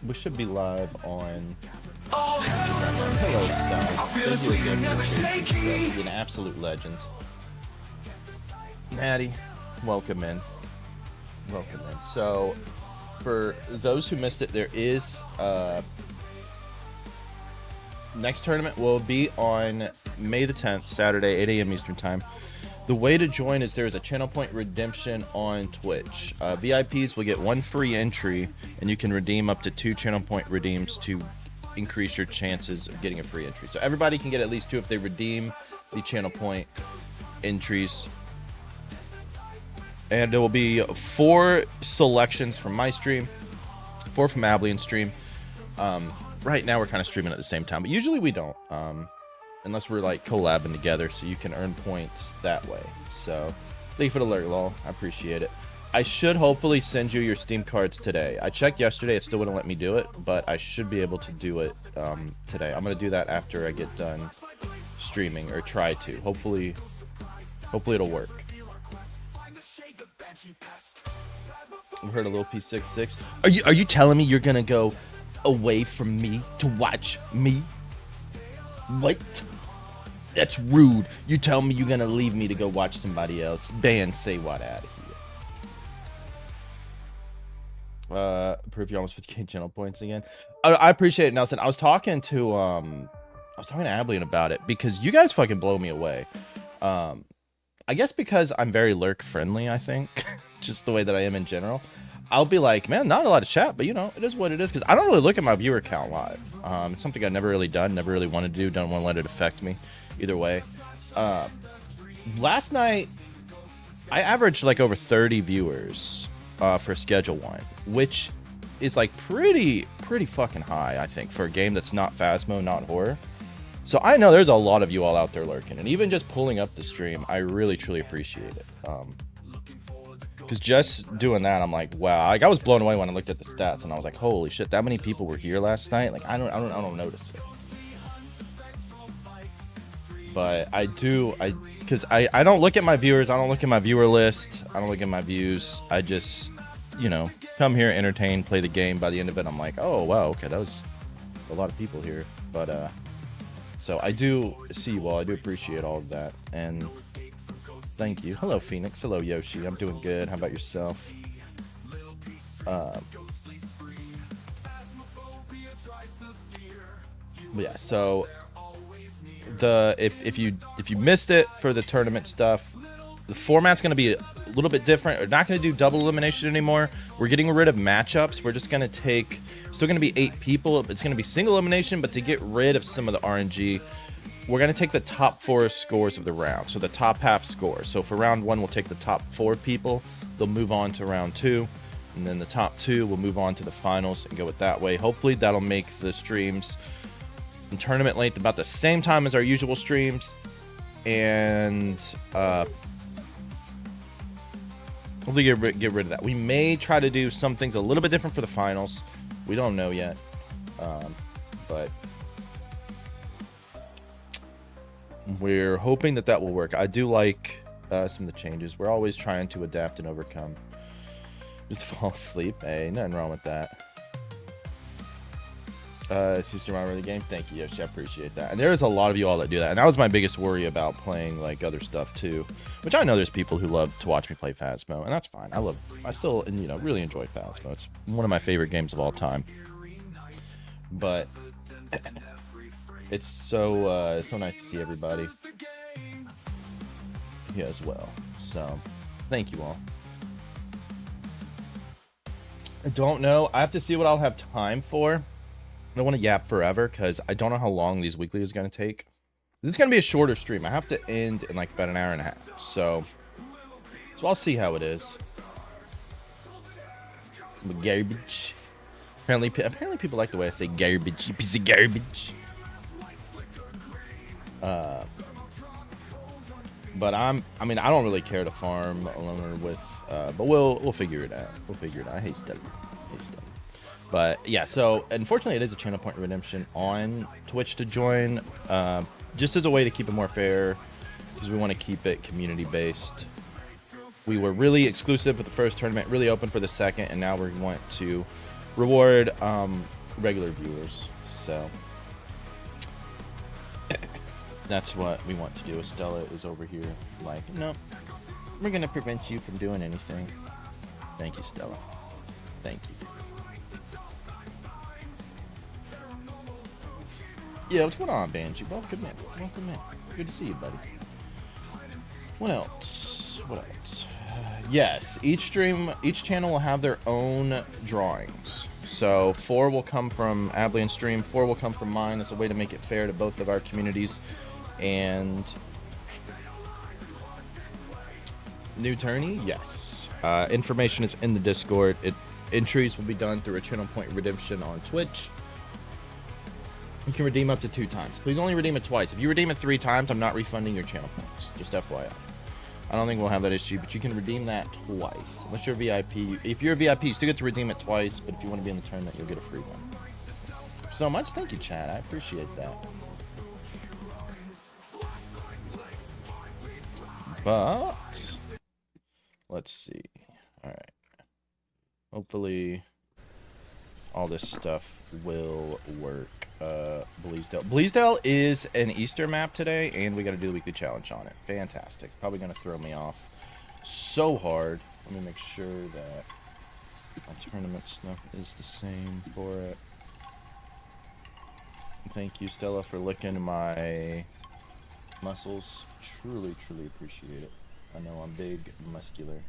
We should be live on. Hello, Style. Thank you again for your patience. You're an absolute legend. Maddie, welcome in. Welcome in. So, for those who missed it, there is next tournament will be on May the 10th, Saturday, 8 a.m. Eastern Time. The way to join is there's a channel point redemption on Twitch. VIPs will get 1 free entry, and you can redeem up to 2 channel point redeems to increase your chances of getting a free entry. So everybody can get at least 2 if they redeem the channel point entries. And there will be 4 selections from my stream, 4 from Ablian's stream. Right now we're kind of streaming at the same time, but usually we don't. Unless we're like collabing together, so you can earn points that way. So thank you for the alert, lol. I appreciate it. I should hopefully send you your Steam cards today. I checked yesterday, it still wouldn't let me do it, but I should be able to do it today. I'm gonna do that after I get done streaming, or try to. Hopefully it'll work. I heard a little P66. Are you telling me you're gonna go away from me to watch me? What? That's rude. You tell me you're gonna leave me to go watch somebody else. Ban say what out of here. Proof you almost 50k channel points again. I appreciate it, Nelson. I was talking to Ablian about it because you guys fucking blow me away. I guess because I'm very lurk friendly, I think. Just the way that I am in general. I'll be like, man, not a lot of chat, but you know, it is what it is. Because I don't really look at my viewer count live. It's something I've never really done, never really wanted to do. Don't want to let it affect me either way. Last night, I averaged like over 30 viewers for Schedule 1, which is like pretty fucking high, I think, for a game that's not Phasmo, not horror. So I know there's a lot of you all out there lurking, and even just pulling up the stream, I really, truly appreciate it. Because just doing that, I'm like, wow. Like, I was blown away when I looked at the stats, and I was like, holy shit, that many people were here last night. Like, I don't notice it. But I do, because I don't look at my viewers. I don't look at my viewer list. I don't look at my views. I just, you know, come here, entertain, play the game. By the end of it, I'm like, oh wow, okay, that was a lot of people here. But so I do see you all. I do appreciate all of that, and thank you. Hello, Phoenix. Hello, Yoshi. I'm doing good. How about yourself? But yeah, so if you missed it for the tournament stuff, the format's going to be a little bit different. We're not going to do double elimination anymore. We're getting rid of matchups. We're just going to take, still going to be 8 people. It's going to be single elimination, but to get rid of some of the RNG, we're going to take the top 4 scores of the round. So the top half score. So for round 1, we'll take the top 4 people. They'll move on to round 2. And then the top 2 will move on to the finals and go it that way. Hopefully that'll make the streams in tournament length about the same time as our usual streams. And hopefully get rid of that. We may try to do some things a little bit different for the finals. We don't know yet. But we're hoping that will work. I do like some of the changes. We're always trying to adapt and overcome. Just fall asleep. Hey, nothing wrong with that. Sister Mom the game. Thank you, Yoshi. I appreciate that. And there's a lot of you all that do that. And that was my biggest worry about playing like other stuff too. Which I know there's people who love to watch me play Phasmo, and that's fine. I still, you know, really enjoy Phasmo. It's one of my favorite games of all time. But it's so nice to see everybody here as well. So thank you all. I don't know. I have to see what I'll have time for. I don't want to yap forever because I don't know how long these weekly is going to take. This is going to be a shorter stream. I have to end in like about an hour and a half. So I'll see how it is. Garbage. Apparently people like the way I say garbage. You piece of garbage. But I mean, I don't really care to farm alone with, but we'll figure it out. We'll figure it out. I hate stuff. But yeah, so unfortunately it is a channel point redemption on Twitch to join, just as a way to keep it more fair, because we want to keep it community based. We were really exclusive with the first tournament, really open for the second, and now we want to reward regular viewers. So that's what we want to do. Estella is over here like, no, we're gonna prevent you from doing anything. Thank you, Stella. Thank you. Yeah, what's going on, Banshee? Welcome in. Welcome in. Good to see you, buddy. What else? What else? Yes, each channel will have their own drawings. So 4 will come from Abley and Stream, 4 will come from mine. It's a way to make it fair to both of our communities. And new tourney, yes. Information is in the Discord. Entries will be done through a channel point redemption on Twitch. You can redeem up to 2 times. Please only redeem it twice. If you redeem it 3 times, I'm not refunding your channel points. Just FYI. I don't think we'll have that issue, but you can redeem that twice. Unless you're a VIP. If you're a VIP, you still get to redeem it twice, but if you want to be in the tournament, you'll get a free one. So much. Thank you, Chad. I appreciate that. But let's see. All right. Hopefully all this stuff will work. Bleasdale. Bleasdale is an Easter map today, and we got to do the weekly challenge on it. Fantastic. Probably going to throw me off so hard. Let me make sure that my tournament stuff is the same for it. Thank you, Stella, for licking my muscles. Truly, truly appreciate it. I know I'm big and muscular.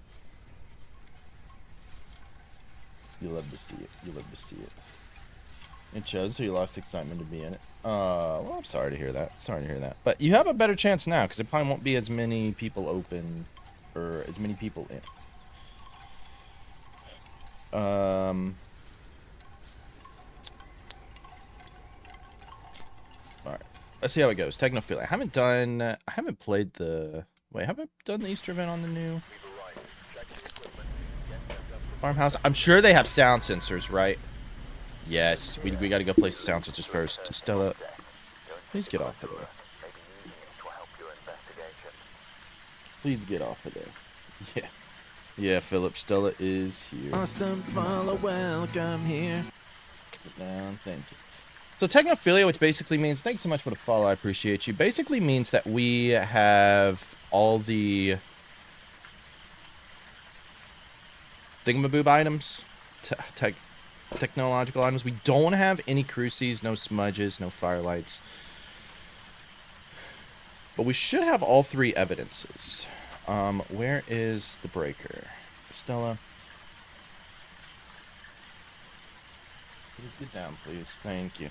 You love to see it. You love to see it. It shows, so you lost excitement to be in it. Well, I'm sorry to hear that. Sorry to hear that. But you have a better chance now, because it probably won't be as many people open, or as many people in. Alright. Let's see how it goes. Technophilia. I haven't played the... Wait, have I done the Easter event on the new farmhouse? I'm sure they have sound sensors, right? Yes, we got to go place the sound sensors first. Stella, please get off of there. Please get off of there. Yeah, Philip, Stella is here. Awesome, follow, welcome here. Put down, thank you. So Technophilia, which basically means, thanks so much for the follow, I appreciate you, basically means that we have all the thingamaboob items, technological items. We don't have any crucies, no smudges, no firelights. But we should have all 3 evidences. Where is the breaker? Stella? Please get down, please. Thank you.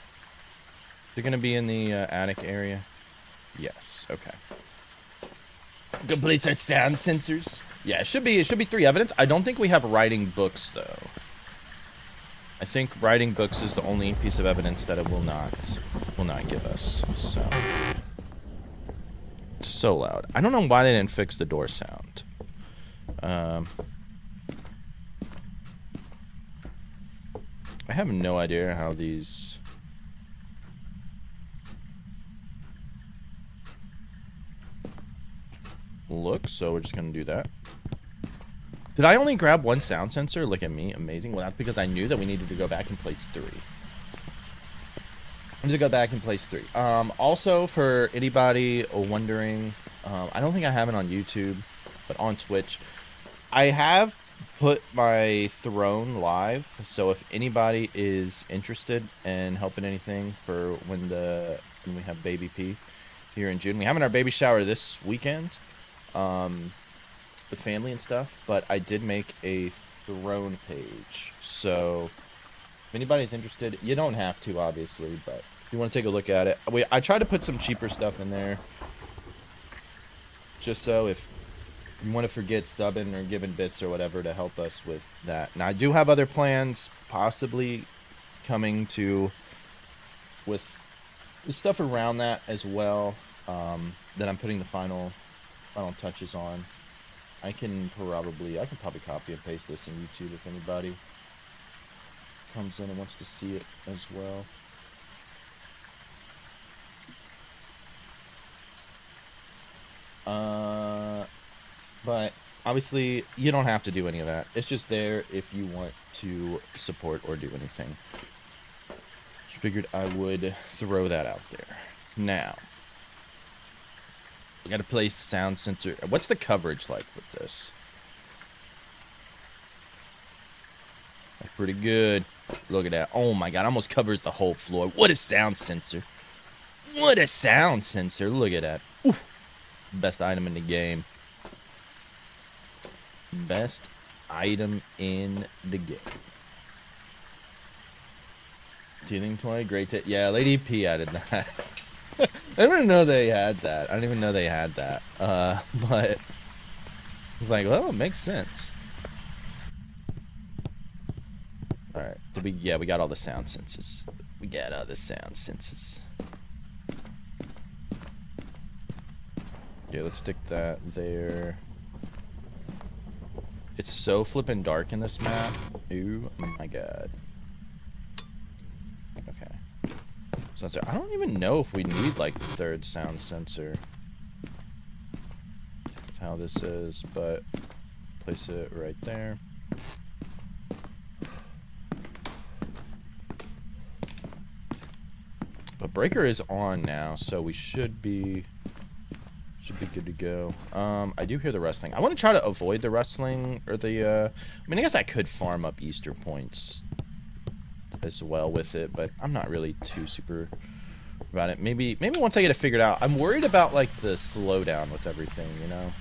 They're going to be in the attic area? Yes, okay. Complete our sound sensors. Yeah, it should be 3 evidence. I don't think we have writing books, though. I think writing books is the only piece of evidence that it will not give us. So it's so loud. I don't know why they didn't fix the door sound. I have no idea how these look, so we're just gonna do that. Did I only grab 1 sound sensor? Look at me, amazing. Well, that's because I knew that we needed to go back and place 3. I need to go back and place 3. Also, for anybody wondering, I don't think I have it on YouTube, but on Twitch, I have put my throne live. So if anybody is interested in helping anything for when we have Baby P here in June, we having our baby shower this weekend. With family and stuff, but I did make a throne page, so if anybody's interested, you don't have to, obviously, but if you want to take a look at it, I try to put some cheaper stuff in there, just so if you want to forget subbing or giving bits or whatever to help us with that. Now, I do have other plans, possibly coming with the stuff around that as well, that I'm putting the final touches on. I can probably copy and paste this in YouTube if anybody comes in and wants to see it as well. But Obviously, you don't have to do any of that. It's just there if you want to support or do anything. Figured I would throw that out there. Now, we gotta place sound sensor. What's the coverage like with this? That's pretty good. Look at that. Oh my god, almost covers the whole floor. What a sound sensor. What a sound sensor. Look at that. Ooh. Best item in the game. Best item in the game. Teething toy, great tip. Yeah, Lady P added that. I didn't know they had that. I didn't even know they had that. But it's like, well, it makes sense. All right. Yeah, we got all the sound senses. We got all the sound senses. Okay, let's stick that there. It's so flippin' dark in this map. Oh my god. Okay. Sensor. I don't even know if we need like the third sound sensor. That's how this is, but place it right there. But breaker is on now, so we should be good to go. I do hear the wrestling. I want to try to avoid the wrestling or the I mean, I guess I could farm up Easter points as well with it, but I'm not really too super about it. Maybe once I get it figured out. I'm worried about like the slowdown with everything, you know?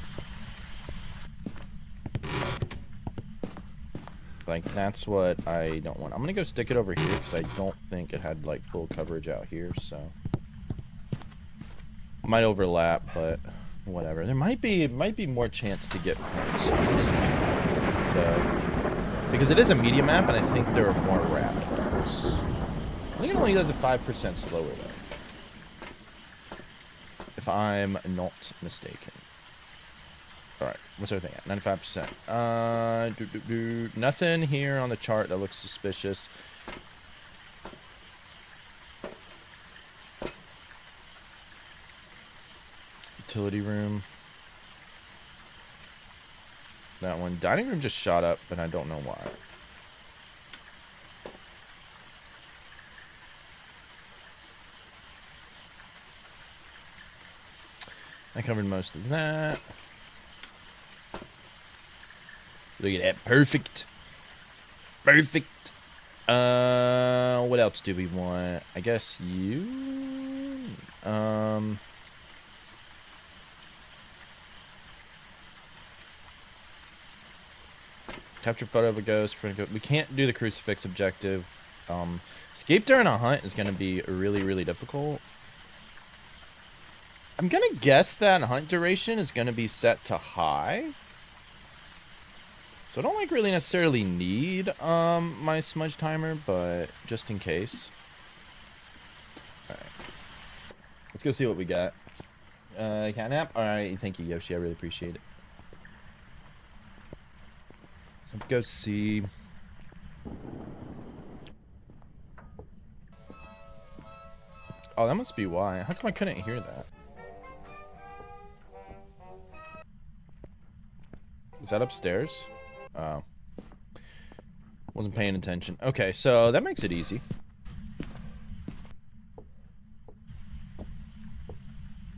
Like, that's what I don't want. I'm gonna go stick it over here because I don't think it had like full coverage out here, so might overlap, but whatever. There might be more chance to get points. Because it is a media map, and I think there are more raptors. I think it only does it 5% slower though, if I'm not mistaken. All right, what's everything at? 95%. Nothing here on the chart that looks suspicious. Utility room. That one. Dining room just shot up, but I don't know why. I covered most of that. Look at that. Perfect. Perfect. What else do we want? I guess you... Capture photo of a ghost. We can't do the crucifix objective. Escape during a hunt is going to be really, really difficult. I'm going to guess that hunt duration is going to be set to high. So I don't like really necessarily need my smudge timer, but just in case. Alright. Let's go see what we got. Catnap? Alright, thank you, Yoshi. I really appreciate it. Let's go see. Oh, that must be why. How come I couldn't hear that? Is that upstairs? Oh. Wasn't paying attention. Okay, so that makes it easy.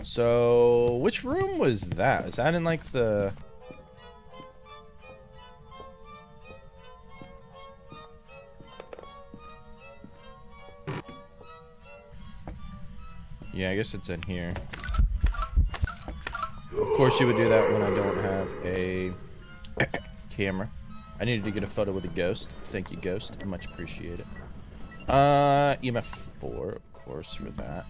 So, which room was that? Is that in like the... Yeah, I guess it's in here. Of course you would do that when I don't have a camera. I needed to get a photo with a ghost. Thank you, ghost. I much appreciate it. EMF 4, of course, for that.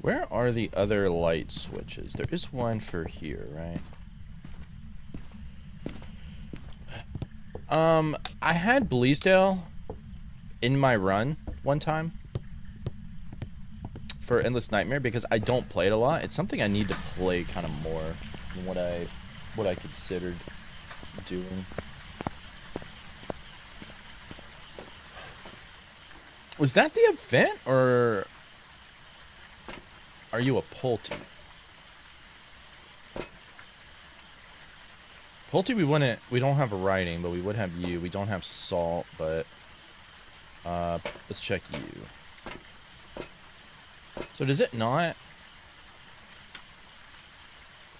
Where are the other light switches? There is one for here, right? I had Bleasdale in my run one time for Endless Nightmare because I don't play it a lot. It's something I need to play kind of more than what I considered doing. Was that the event or Are you a Pulte? Pulte, we don't have a writing, but we would have you. We don't have salt, but let's check you. So does it not?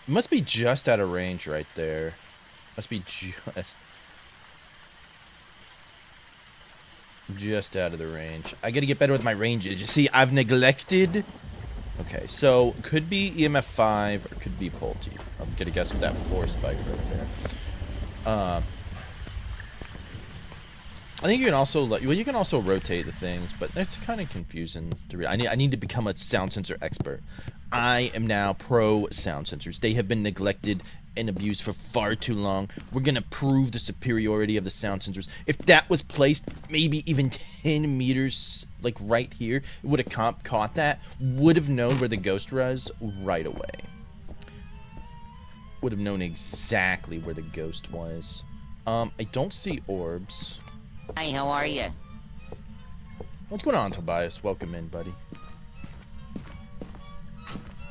It must be just out of range right there. Must be just out of the range. I gotta get better with my ranges. You see, I've neglected. Okay, so could be EMF 5 or could be Pulte. I'm gonna guess with that 4 spike right there. I think you can also you can also rotate the things, but that's kind of confusing to read. I need to become a sound sensor expert. I am now pro sound sensors. They have been neglected and abused for far too long. We're gonna prove the superiority of the sound sensors. If that was placed maybe even 10 meters like right here, it would have caught that, would have known where the ghost was right away. Would have known exactly where the ghost was. I don't see orbs. Hi, how are you? What's going on, Tobias? Welcome in, buddy.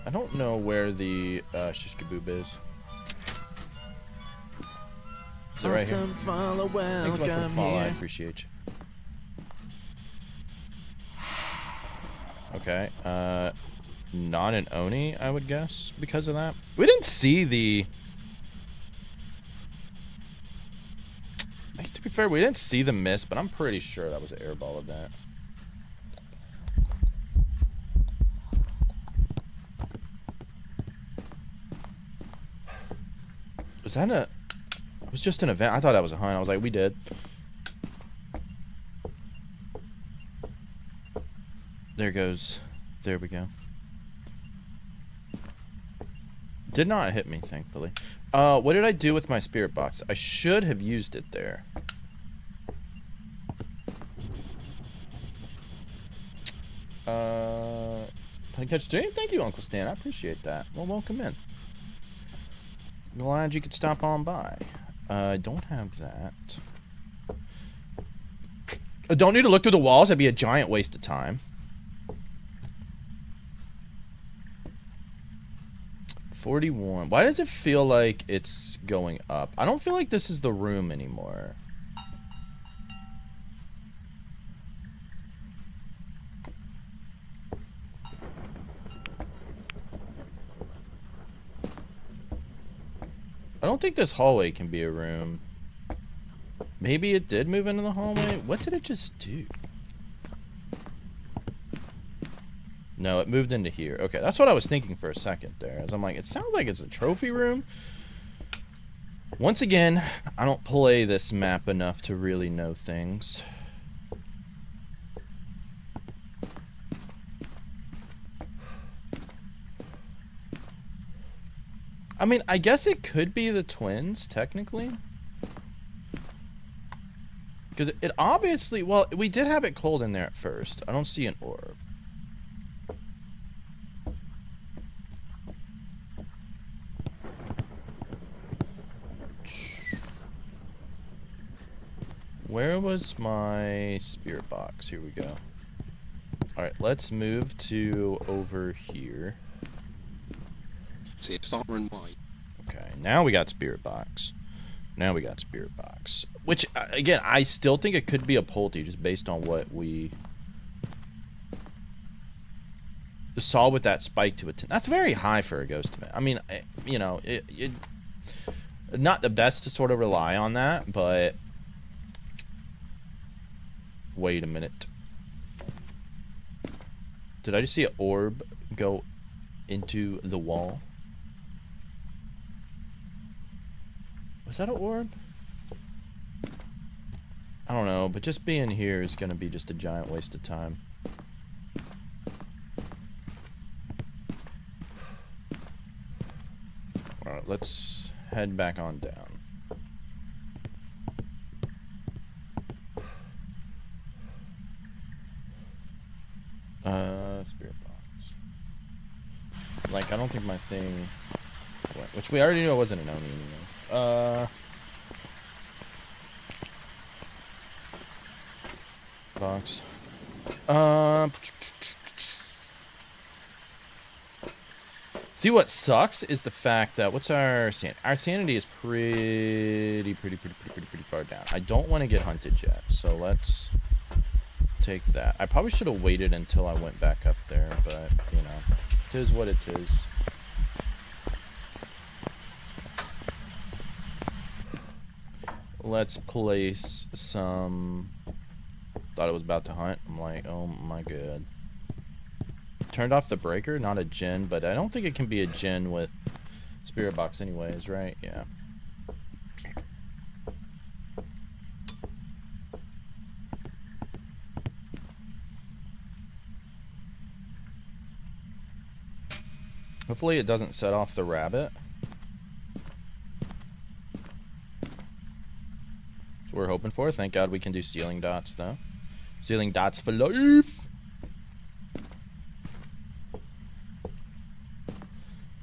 I don't know where the Shishkaboob is. Is it right here? Awesome follow, Thanks so much for the follow. I here. appreciate you. Okay. Not an Oni, I would guess, because of that. We didn't see the... To be fair, we didn't see the mist, but I'm pretty sure that was an airball of that. Was that a... It was just an event. I thought that was a hunt. I was like, we did. There goes. There we go. Did not hit me, thankfully. What did I do with my spirit box? I should have used it there. Can I catch Jane? Thank you, Uncle Stan. I appreciate that. Well, welcome in. Glad you could stop on by. I don't have that. I don't need to look through the walls. That'd be a giant waste of time. 41. Why does it feel like it's going up? I don't feel like this is the room anymore. I don't think this hallway can be a room. Maybe it did move into the hallway? What did it just do? No, it moved into here. Okay, that's what I was thinking for a second there. As I'm like, it sounds like it's a trophy room. Once again, I don't play this map enough to really know things. I mean, I guess it could be the twins, technically. Because it obviously... Well, we did have it cold in there at first. I don't see an orb. Where was my spirit box? Here we go. Alright, let's move to over here. See, it's far and wide. Okay, now we got spirit box. Now we got spirit box. Which, again, I still think it could be a Pulte just based on what we saw with that spike to a 10. That's very high for a ghost event. I mean, you know, it not the best to sort of rely on that, but... Wait a minute. Did I just see an orb go into the wall? Was that an orb? I don't know, but just being here is going to be just a giant waste of time. Alright, let's head back on down. Spirit box. Like, I don't think my thing went, which we already knew it wasn't an Oni anyways. Box. See, what sucks is the fact that what's our sanity? Our sanity is pretty far down. I don't want to get hunted yet, so let's take that. I probably should have waited until I went back up there, but you know, it is what it is. Let's place some. Thought it was about to hunt. I'm like, oh my god. Turned off the breaker, not a gen, but I don't think it can be a gen with spirit box anyways, right? Yeah. Hopefully it doesn't set off the rabbit. That's what we're hoping for. Thank God we can do ceiling dots though. Ceiling dots for life.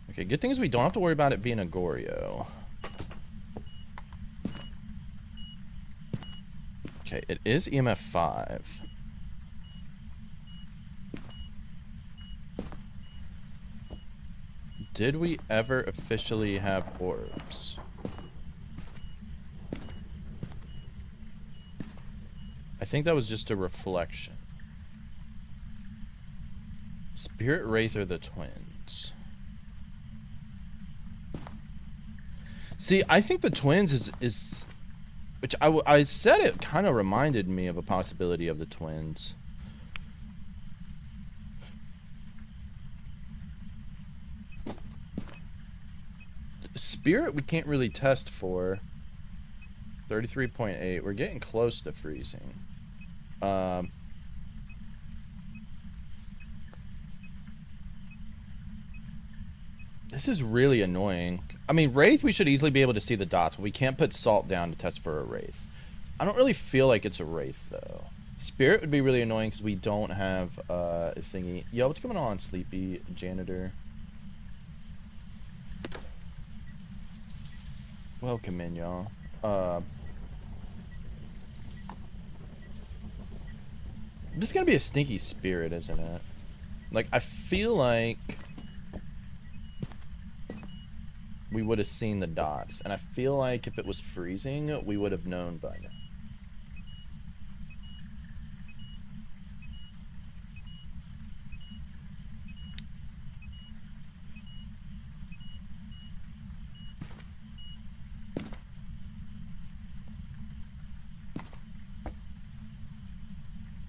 Okay, good thing is we don't have to worry about it being a Goryo. Okay, it is EMF 5. Did we ever officially have orbs? I think that was just a reflection. Spirit Wraith are the twins. See, I think the twins is which I said it kind of reminded me of a possibility of the twins. Spirit we can't really test for. 33.8. We're getting close to freezing. This is really annoying. I mean, Wraith, we should easily be able to see the dots, but we can't put salt down to test for a Wraith. I don't really feel like it's a Wraith, though. Spirit would be really annoying because we don't have a thingy. Yo, what's going on, Sleepy Janitor? Welcome in, y'all. This is gonna be a stinky spirit, isn't it? Like, I feel like we would have seen the dots, and I feel like if it was freezing, we would have known by now.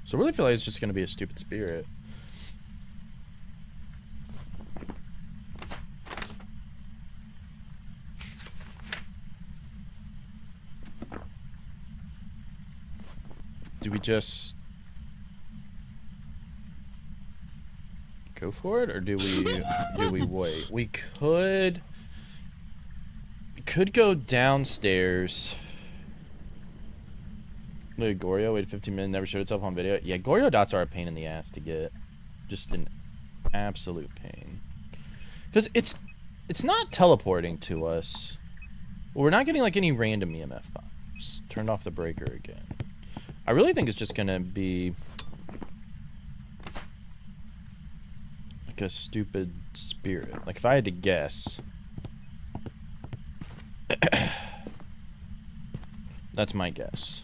So I really feel like it's just gonna be a stupid spirit. Do we just go for it, or do we wait? We could go downstairs. Look at Goryo, waited 15 minutes, never showed itself on video. Yeah, Goryo dots are a pain in the ass to get. Just an absolute pain. Because it's not teleporting to us. Well, we're not getting like any random EMF bombs. Turned off the breaker again. I really think it's just gonna be like a stupid spirit. Like if I had to guess. That's my guess.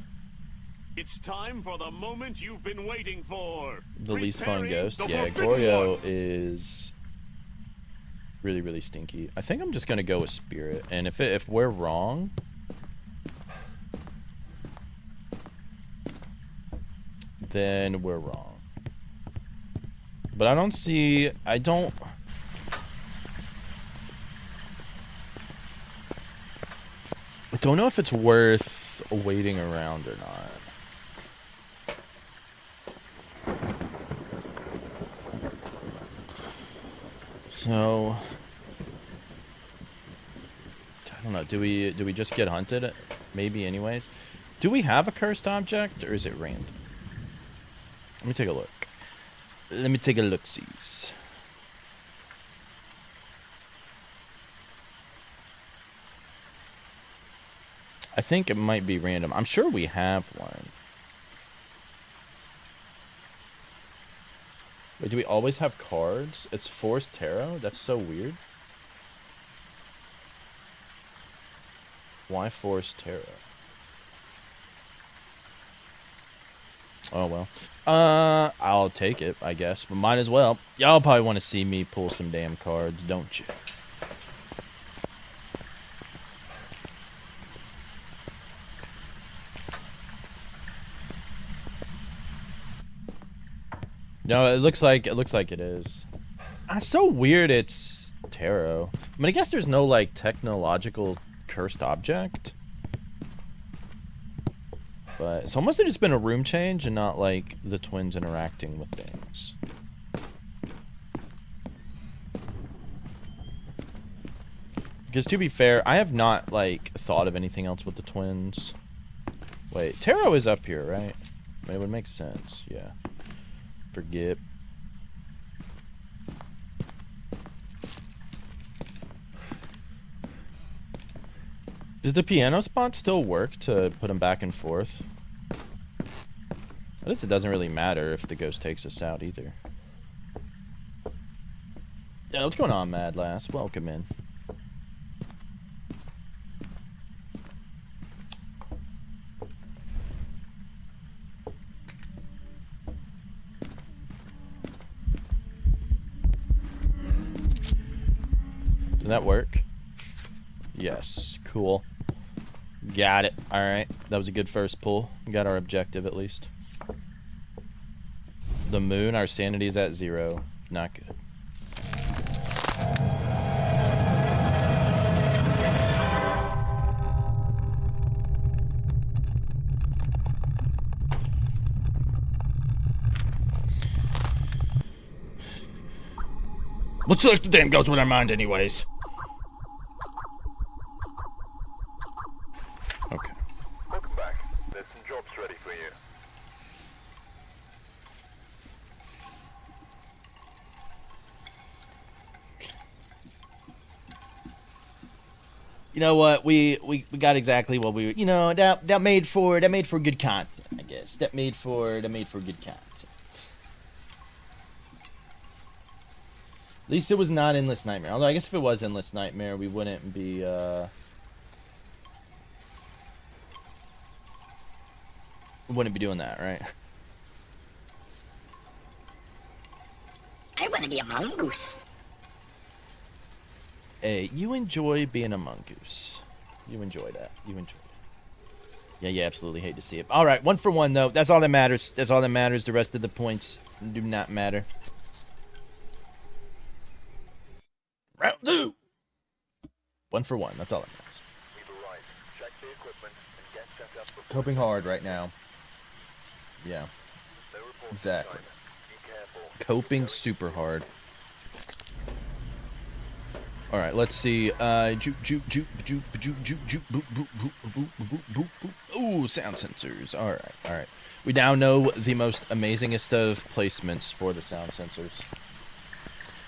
It's time for the moment you've been waiting for. The least fun ghost. Yeah, Goryo is really, really stinky. I think I'm just gonna go with spirit, and if we're wrong, then we're wrong. But I don't know if it's worth waiting around or not. So I don't know. Do we just get hunted? Maybe anyways. Do we have a cursed object, or is it random? Let me take a look. Let me take a look-sees. I think it might be random. I'm sure we have one. Wait, do we always have cards? It's Forced Tarot? That's so weird. Why force Terra? Oh, well. I'll take it, I guess. But might as well. Y'all probably want to see me pull some damn cards, don't you? No, it looks like it is. It's so weird it's tarot. I mean, I guess there's no, like, technological cursed object. But it's almost just been a room change and not, like, the twins interacting with things. Because to be fair, I have not, like, thought of anything else with the twins. Wait, tarot is up here, right? I mean, it would make sense, yeah. Forget. Does the piano spot still work to put them back and forth? I guess it doesn't really matter if the ghost takes us out either. Yeah, what's going on, Mad Lass? Welcome in. Did that work? Yes. Cool. Got it. Alright. That was a good first pull. We got our objective at least. The moon, our sanity is at 0. Not good. Let's select the damn ghost with our mind anyways. Okay. Welcome back. There's some jobs ready for you. You know what? We got exactly what we, you know, that made for good content, I guess. That made for good content. At least it was not Endless Nightmare. Although I guess if it was Endless Nightmare, we wouldn't be doing that, right? I want to be a mongoose. Hey, you enjoy being a mongoose. You enjoy that. You enjoy it. Yeah, you absolutely hate to see it. All right, 1 for 1 though. That's all that matters. That's all that matters. The rest of the points do not matter. Round 2. 1 for 1. That's all that matters. We've arrived. Check the equipment and get set up before Coping hard right now. Yeah, no reports exactly. Be careful. Coping super hard. All right, let's see. Ooh, sound sensors. All right, all right. We now know the most amazingest of placements for the sound sensors.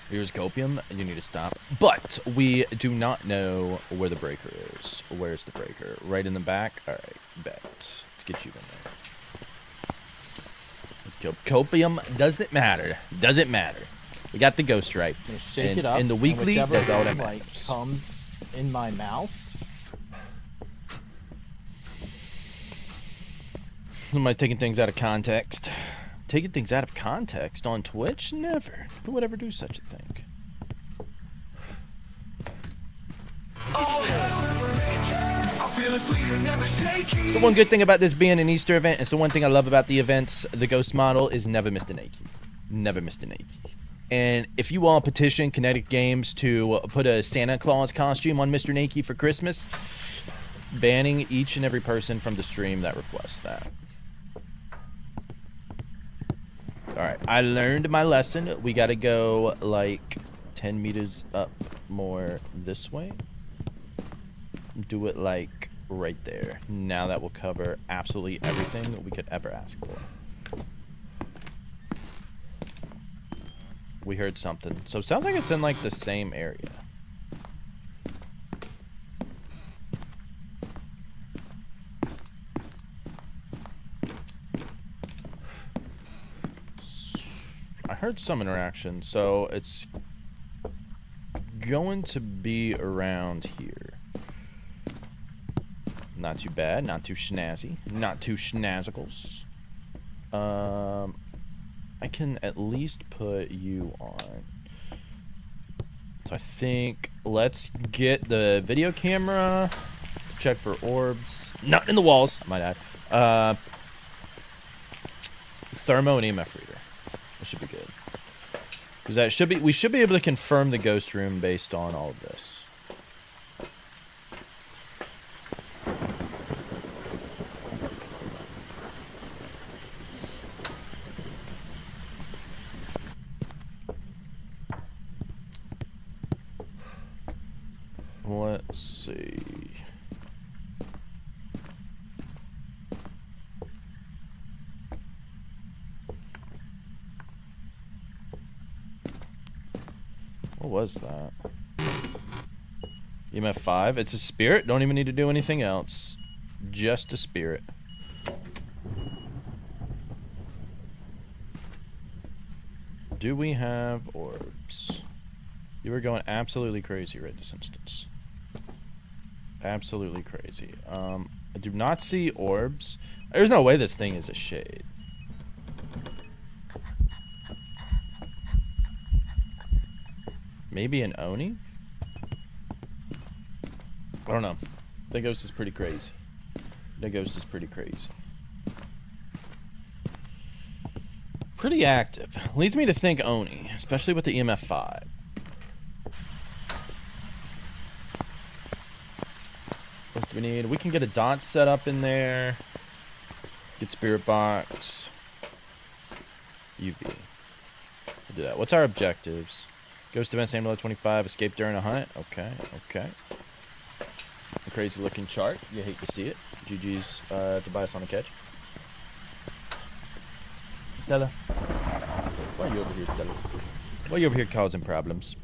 Here's copium. You need to stop. But we do not know where the breaker is. Where's the breaker? Right in the back. All right, bet. Let's get you in there. Copium doesn't matter. Doesn't matter. We got the ghost right. Shake it up. In the weekly, and that's all that whichever, matters. comes in my mouth. Somebody taking things out of context. Taking things out of context on Twitch? Never. Who would ever do such a thing? The one good thing about this being an Easter event, it's the one thing I love about the events, the ghost model is never missed an Aki. Never missed an Aki. And if you all petition Kinetic Games to put a Santa Claus costume on Mr. Nakey for Christmas, banning each and every person from the stream that requests that. Alright, I learned my lesson. We gotta go like 10 meters up more this way. Do it like right there. Now that will cover absolutely everything we could ever ask for. We heard something. So it sounds like it's in like the same area. I heard some interaction, so it's going to be around here. Not too bad. Not too snazzy. Not too schnazzicles. I can at least put you on. So I think let's get the video camera to check for orbs. Not in the walls, I might add. Thermo and EMF reader. That should be good. Because that should be, we should be able to confirm the ghost room based on all of this. Let's see. What was that? EMF 5. It's a spirit. Don't even need to do anything else. Just a spirit. Do we have orbs? You were going absolutely crazy right this instance. Absolutely crazy. I do not see orbs. There's no way this thing is a shade. Maybe an Oni? I don't know. The ghost is pretty crazy. The ghost is pretty crazy. Pretty active. Leads me to think Oni, especially with the EMF 5. What do we need? We can get a dot set up in there. Get spirit box. UV. We'll do that. What's our objectives? Ghost events aim below 25. Escape during a hunt. Okay, okay. A crazy looking chart. You hate to see it. GG's to buy us on a catch. Stella. Why are you over here, Stella? Why are you over here causing problems?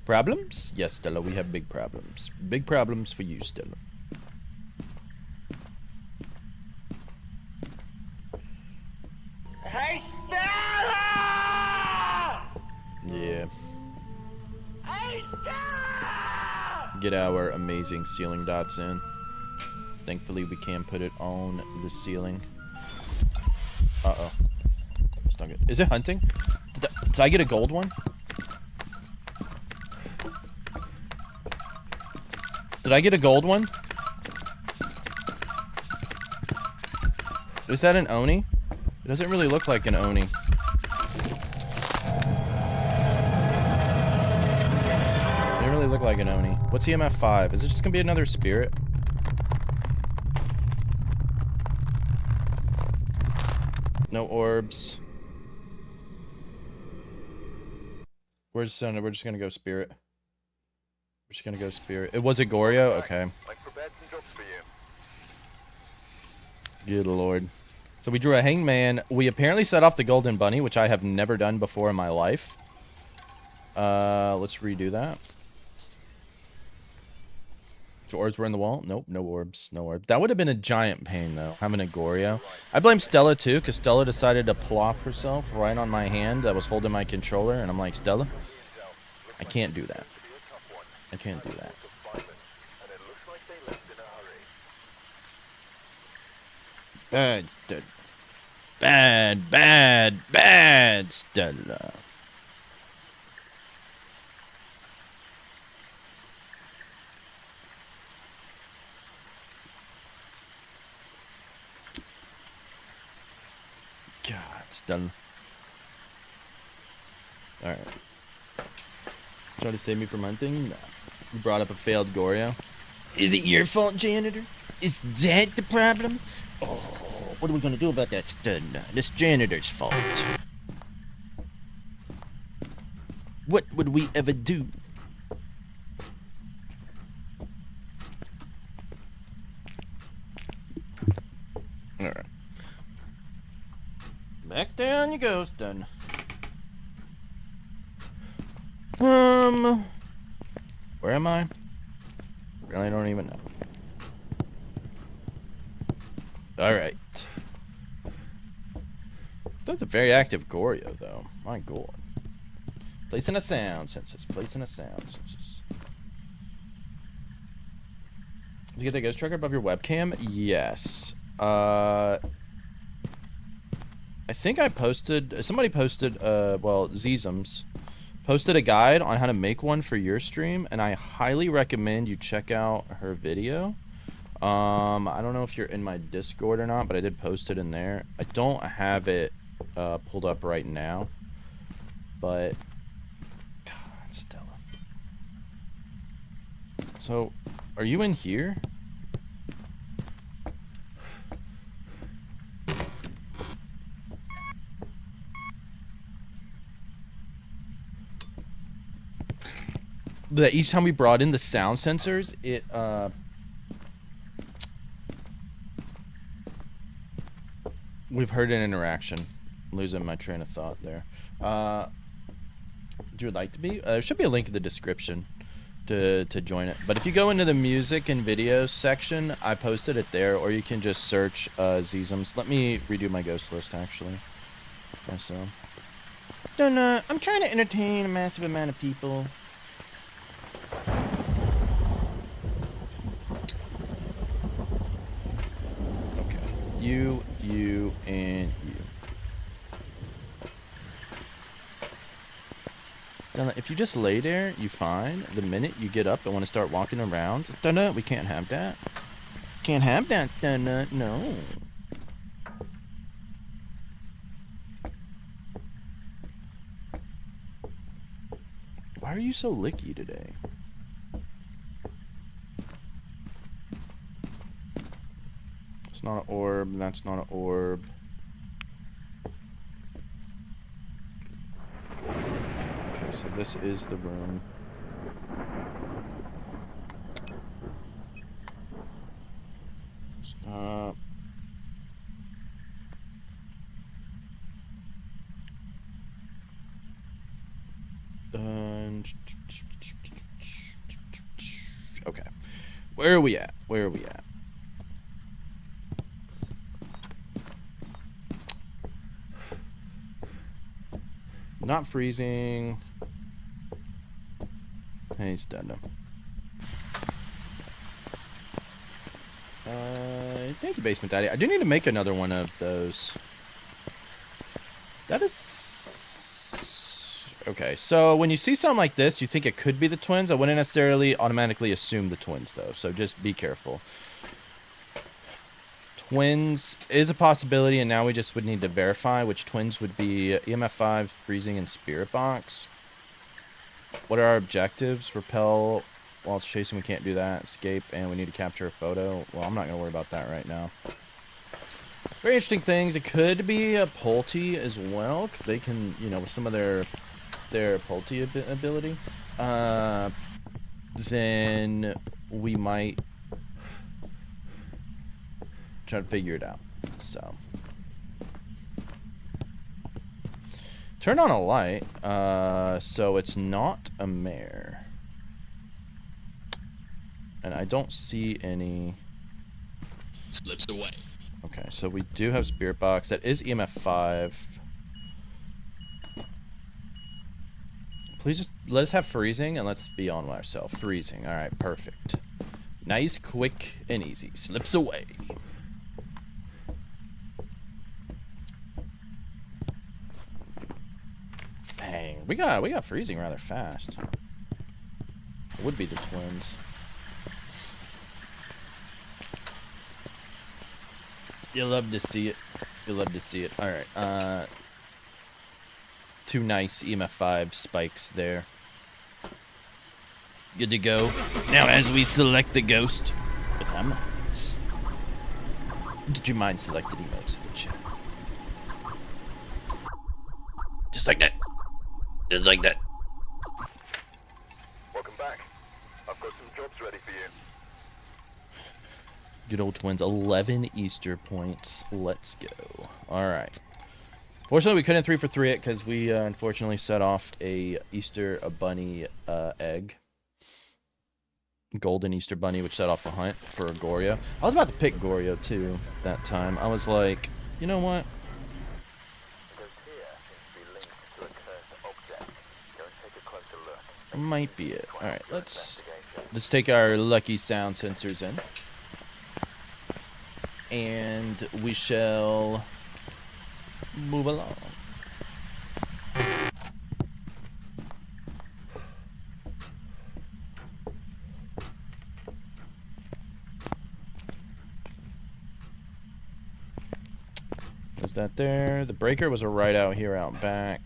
Problems? Yes, Stella, we have big problems. Big problems for you, Stella. Hey, Stella! Yeah. Hey, Stella! Get our amazing ceiling dots in. Thankfully, we can put it on the ceiling. Uh-oh. That's not good. Is it hunting? Did I get a gold one? Did I get a gold one? Is that an Oni? It doesn't really look like an Oni. It doesn't really look like an Oni. What's EMF 5? Is it just gonna be another spirit? No orbs. We're just gonna go spirit. We're just gonna go spirit. It was a Goryo? Okay. Good lord. So we drew a hangman. We apparently set off the golden bunny, which I have never done before in my life. Let's redo that. The orbs were in the wall? Nope, no orbs. No orbs. That would have been a giant pain, though, having a Goryo. I blame Stella, too, because Stella decided to plop herself right on my hand that was holding my controller, and I'm like, Stella, I can't do that. I can't do that. Bad Stella. Bad, bad, bad Stella. God, Stella. Alright. Try to save me from hunting? No. You brought up a failed Goryo. Is it your fault, janitor? Is that the problem? Oh, what are we gonna do about that stud? This janitor's fault. What would we ever do? Alright. Back down you go, Stun. Where am I? Really don't even know. Alright. That's a very active Goryo, though. My god. Placing a sound census. Placing a sound census. you get the ghost tracker above your webcam? Yes. I think I posted, somebody posted, well, Zizums posted a guide on how to make one for your stream, and I highly recommend you check out her video. I don't know if you're in my Discord or not, but I did post it in there. I don't have it pulled up right now, but God, Stella. So, are you in here? That each time we brought in the sound sensors, it we've heard an interaction. I'm losing my train of thought there. Would you like to be? There should be a link in the description to join it. But if you go into the music and videos section, I posted it there, or you can just search Zizums. Let me redo my ghost list actually. So, I'm trying to entertain a massive amount of people. Okay, you, and you. Donna, if you just lay there, you fine. The minute you get up and want to start walking around, Donna, we can't have that. Can't have that, Donna. No. Why are you so licky today? It's not an orb. That's not an orb. Okay, so this is the room. Stop. Okay. Where are we at? Where are we at? Not freezing. Hey, it's done now. Thank you, Basement Daddy. I do need to make another one of those. That is... Okay, so when you see something like this, you think it could be the twins. I wouldn't necessarily automatically assume the twins, though, so just be careful. Twins is a possibility, and now we just would need to verify which twins would be. EMF 5, freezing, and spirit box. What are our objectives? Repel while it's chasing, we can't do that. Escape, and we need to capture a photo. Well, I'm not going to worry about that right now. Very interesting things. It could be a Pulte as well, because they can, you know, with some of their Pulte ability. Then we might try to figure it out. So turn on a light, so it's not a mare, and I don't see any. Slips away. Okay, so we do have spirit box. That is EMF 5. Please just let us have freezing and let's be on with ourselves. Freezing. All right, perfect. Nice, quick, and easy. Slips away. Dang, we got freezing rather fast. It would be the twins. You'll love to see it. You'll love to see it. All right. Two nice EMF 5 spikes there. Good to go. Now, as we select the ghost with emotes, did you mind selected emotes in the chat? Just like that. Just like that. Welcome back. I've got some jobs ready for you. Good old twins. 11 Easter points. Let's go. All right. Fortunately, we couldn't 3 for 3 it because we unfortunately set off a bunny egg. Golden Easter bunny, which set off a hunt for a Goryo. I was about to pick Goryo too that time. I was like, you know what? Might be it. All right, let's take our lucky sound sensors in. and we shall move along. Is that there? The breaker was right out here, out back.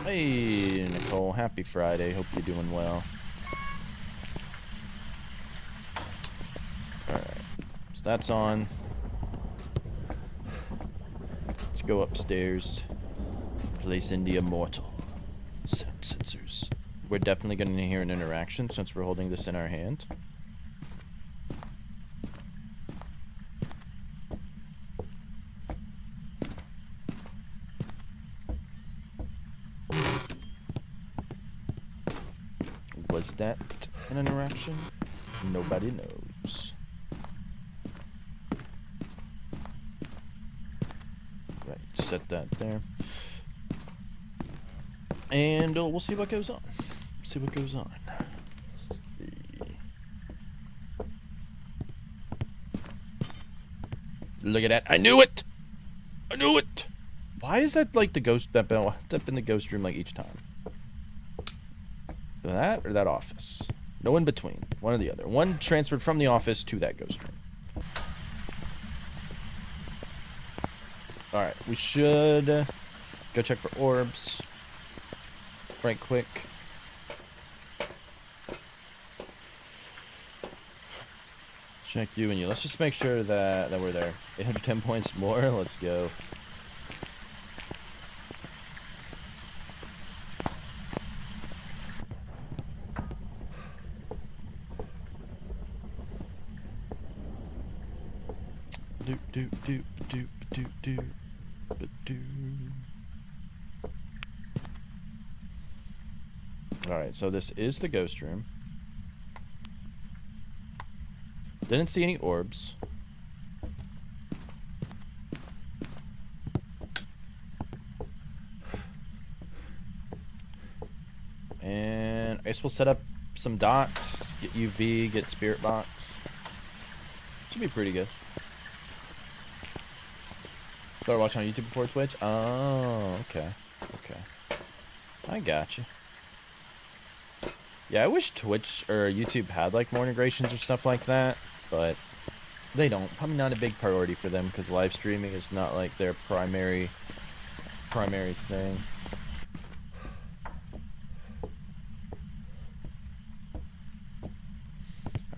Hey, Nicole. Happy Friday. Hope you're doing well. Alright. So that's on. Let's go upstairs. Place in the immortal sound sensors. We're definitely going to hear an interaction since we're holding this in our hand. Was that an interaction? Nobody knows. Right, set that there. And we'll see what goes on. See what goes on. Look at that. I knew it! I knew it! Why is that like the ghost that bell up in the ghost room like each time? That or that office? No in between. One or the other. One transferred from the office to that ghost room. Alright, we should go check for orbs. Right quick. Check you and you. Let's just make sure that we're there. 810 points more. Let's go. Alright, so this is the ghost room. Didn't see any orbs. And I guess we'll set up some dots, get UV, get spirit box. Should be pretty good. Start watching on YouTube before Twitch? Oh, okay. Okay. I got you. Yeah, I wish Twitch or YouTube had like more integrations or stuff like that, but they don't. Probably not a big priority for them because live streaming is not like their primary thing.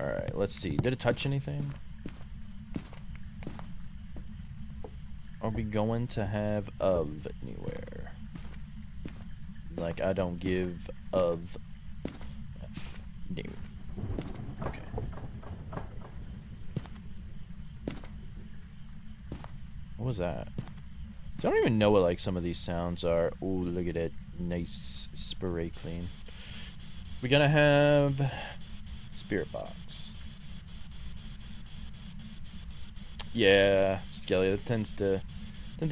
Alright, let's see. Did it touch anything? Are we going to have of anywhere? Like, I don't give of F. No. Okay. What was that? I don't even know what, like, some of these sounds are. Ooh, look at that. Nice spray clean. We're gonna have spirit box. Yeah, Skelly, that tends to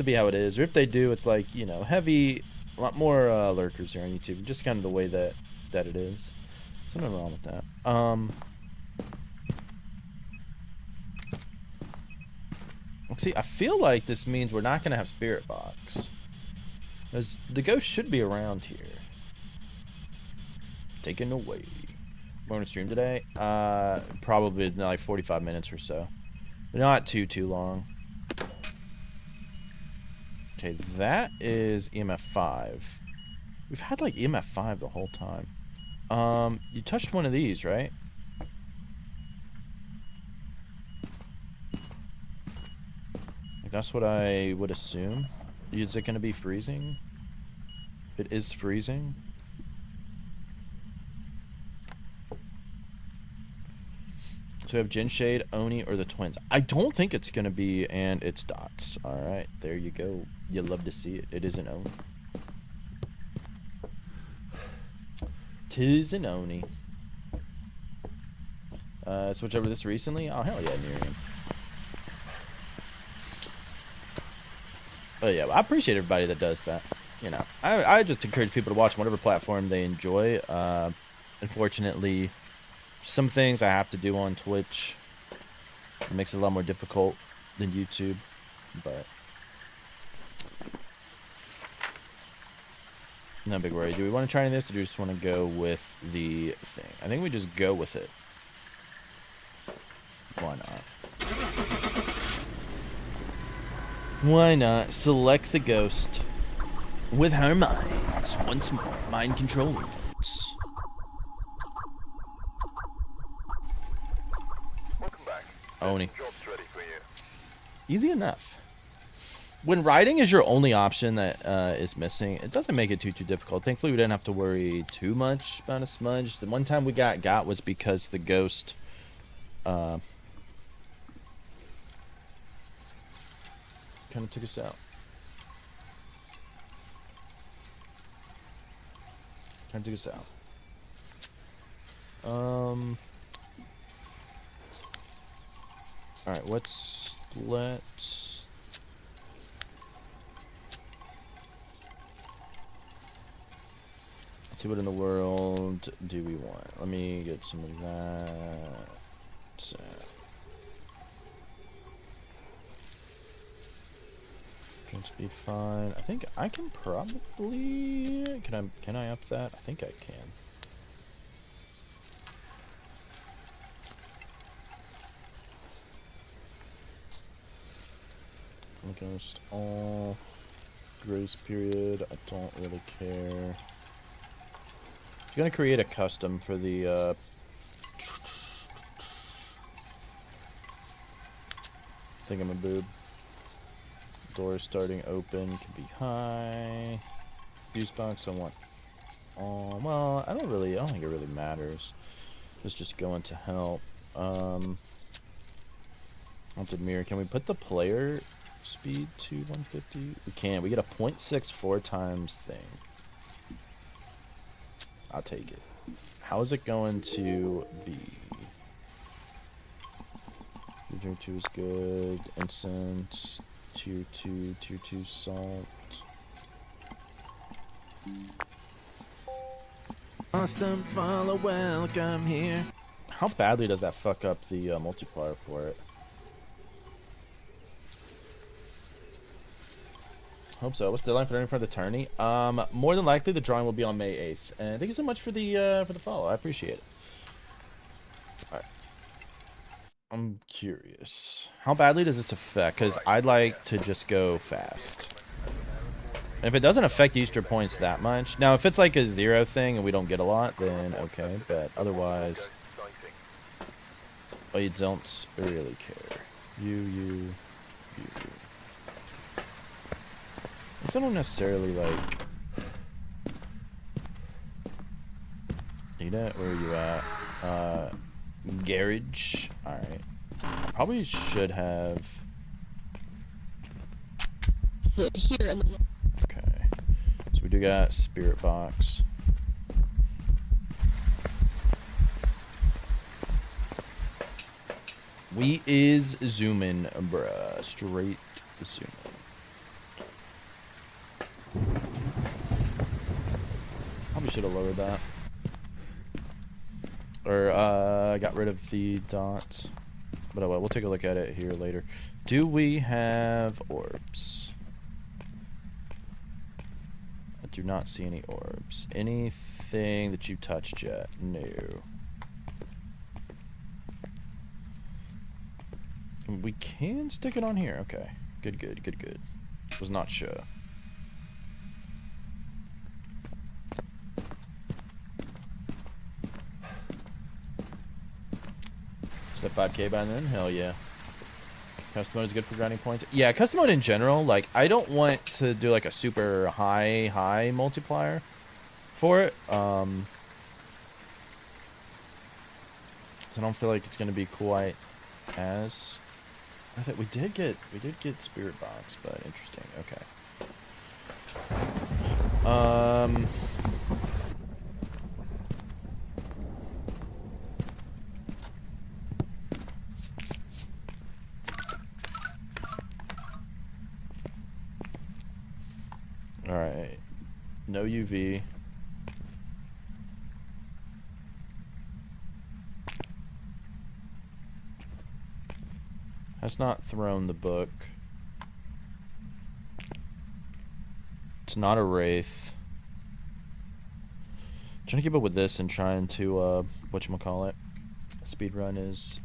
be how it is. Or if they do, it's like, you know, heavy, a lot more lurkers here on YouTube. Just kind of the way that it is. There's nothing wrong with that. See, I feel like this means we're not going to have spirit box. Because the ghost should be around here. Taken away. We're going to stream today? Probably like 45 minutes or so. But not too long. Okay, that is EMF 5. We've had like EMF 5 the whole time. You touched one of these, right? That's what I would assume. Is it going to be freezing? It is freezing. So we have Jin Shade, Oni, or the twins. I don't think it's going to be, and it's dots. Alright, there you go. You love to see it. It is an Oni. Tis an Oni. Switch over this recently? Oh, hell yeah, Miriam. Oh yeah, well, I appreciate everybody that does that. You know, I just encourage people to watch whatever platform they enjoy. Unfortunately, some things I have to do on Twitch It makes it a lot more difficult than YouTube, but no big worry. Do we want to try any of this, or do we just want to go with the thing? I think we just go with it. Why not? Why not? Select the ghost with her minds once more. Mind control remotes. Welcome back. Oni. Job's ready for you. Easy enough. When riding is your only option that is missing, it doesn't make it too difficult. Thankfully, we didn't have to worry too much about a smudge. The one time we got was because the ghost kind of took us out. Kind of took us out. Alright, let's see what in the world do we want. Let me get some of that. Can speed fine. I think I can probably can I up that? I think I can. Against all grace period. I don't really care. I'm gonna create a custom for the thingamaboob. Door starting open can be high. Fuse box I want. Oh well, I don't think it really matters. Let's just go into help. Haunted mirror. Can we put the player speed to 150? We can. We get a 0.64 times thing. I'll take it. How is it going to be? Tier 2 is good. Incense. Tier 2 salt. Awesome, follow, welcome here. How badly does that fuck up the multiplier for it? Hope so. What's the deadline for learning for the tourney? More than likely the drawing will be on May 8th. And thank you so much for the follow. I appreciate it. Alright. I'm curious. How badly does this affect? Because I'd like to just go fast. And if it doesn't affect Easter points that much. Now, if it's like a 0 thing and we don't get a lot, then okay. But otherwise, I don't really care. You. I don't necessarily like need it. Where are you at? Garage. Alright. I probably should have. Here in the. Okay. So we do got spirit box. We is zooming, bruh. Straight zooming. Probably should have lowered that. Or got rid of the dots. But oh well, we'll take a look at it here later. Do we have orbs? I do not see any orbs. Anything that you touched yet? No. We can stick it on here. Okay. Good. Was not sure. Step 5K by then? Hell yeah. Custom mode is good for grinding points. Yeah, custom mode in general, like, I don't want to do, like, a super high multiplier for it. So I don't feel like it's going to be quite as... I thought we did get Spirit Box, but interesting. Okay. Alright. No UV. Has not thrown the book. It's not a wraith. Trying to keep up with this and trying to whatchamacallit. Speedrun is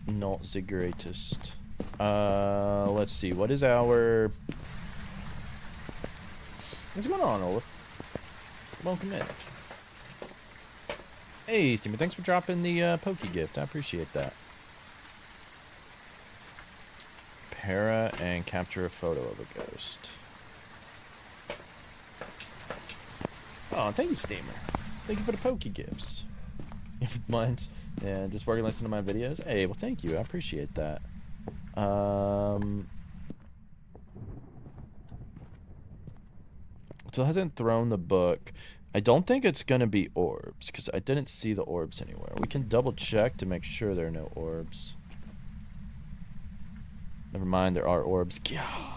not the greatest. Let's see. What is our... What's going on, Olaf? Welcome in. Hey, Steamer, thanks for dropping the Pokey gift. I appreciate that. Para and capture a photo of a ghost. Oh, thank you, Steamer. Thank you for the Pokey gifts. If you mind, yeah, just working listening to my videos. Hey, well, thank you. I appreciate that. So it hasn't thrown the book. I don't think it's gonna be orbs because I didn't see the orbs anywhere. We can double check to make sure there are no orbs. Never mind, there are orbs. God.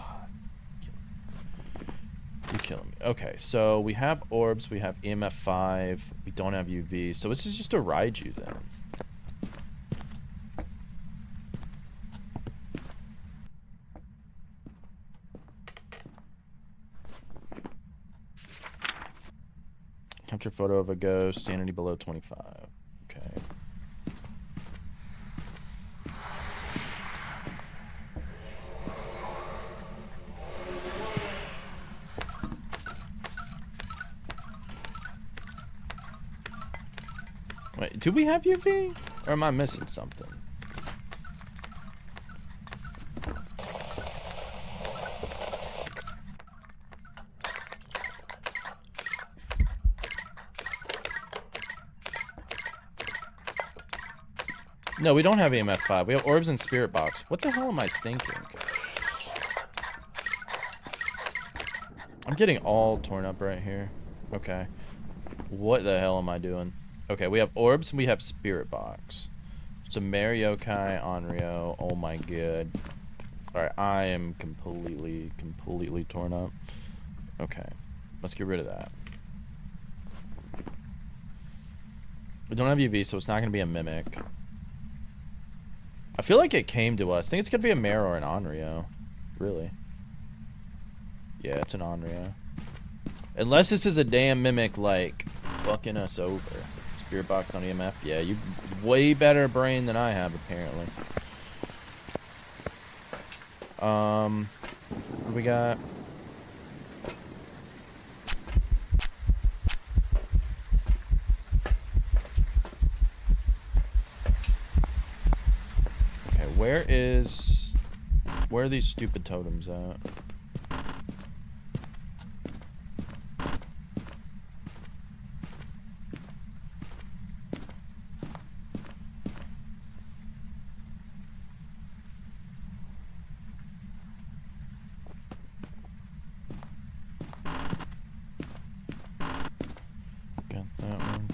You're killing me. Okay, so we have orbs, we have EMF 5, we don't have UV, so this is just a Raiju then. Capture photo of a ghost, sanity below 25. Okay. Wait, do we have UV? Or am I missing something? No, we don't have EMF 5. We have orbs and spirit box. What the hell am I thinking? I'm getting all torn up right here. Okay. What the hell am I doing? Okay, we have orbs and we have spirit box. So Mariokai, Onryo. Oh my god. Alright, I am completely torn up. Okay. Let's get rid of that. We don't have UV, so it's not going to be a mimic. I feel like it came to us. I think it's going to be a Mare or an Onryo. Really. Yeah, it's an Onryo. Unless this is a damn mimic, like, fucking us over. Spirit box on EMF? Yeah, you way better brain than I have, apparently. What do we got? Okay, where are these stupid totems at? Got that one.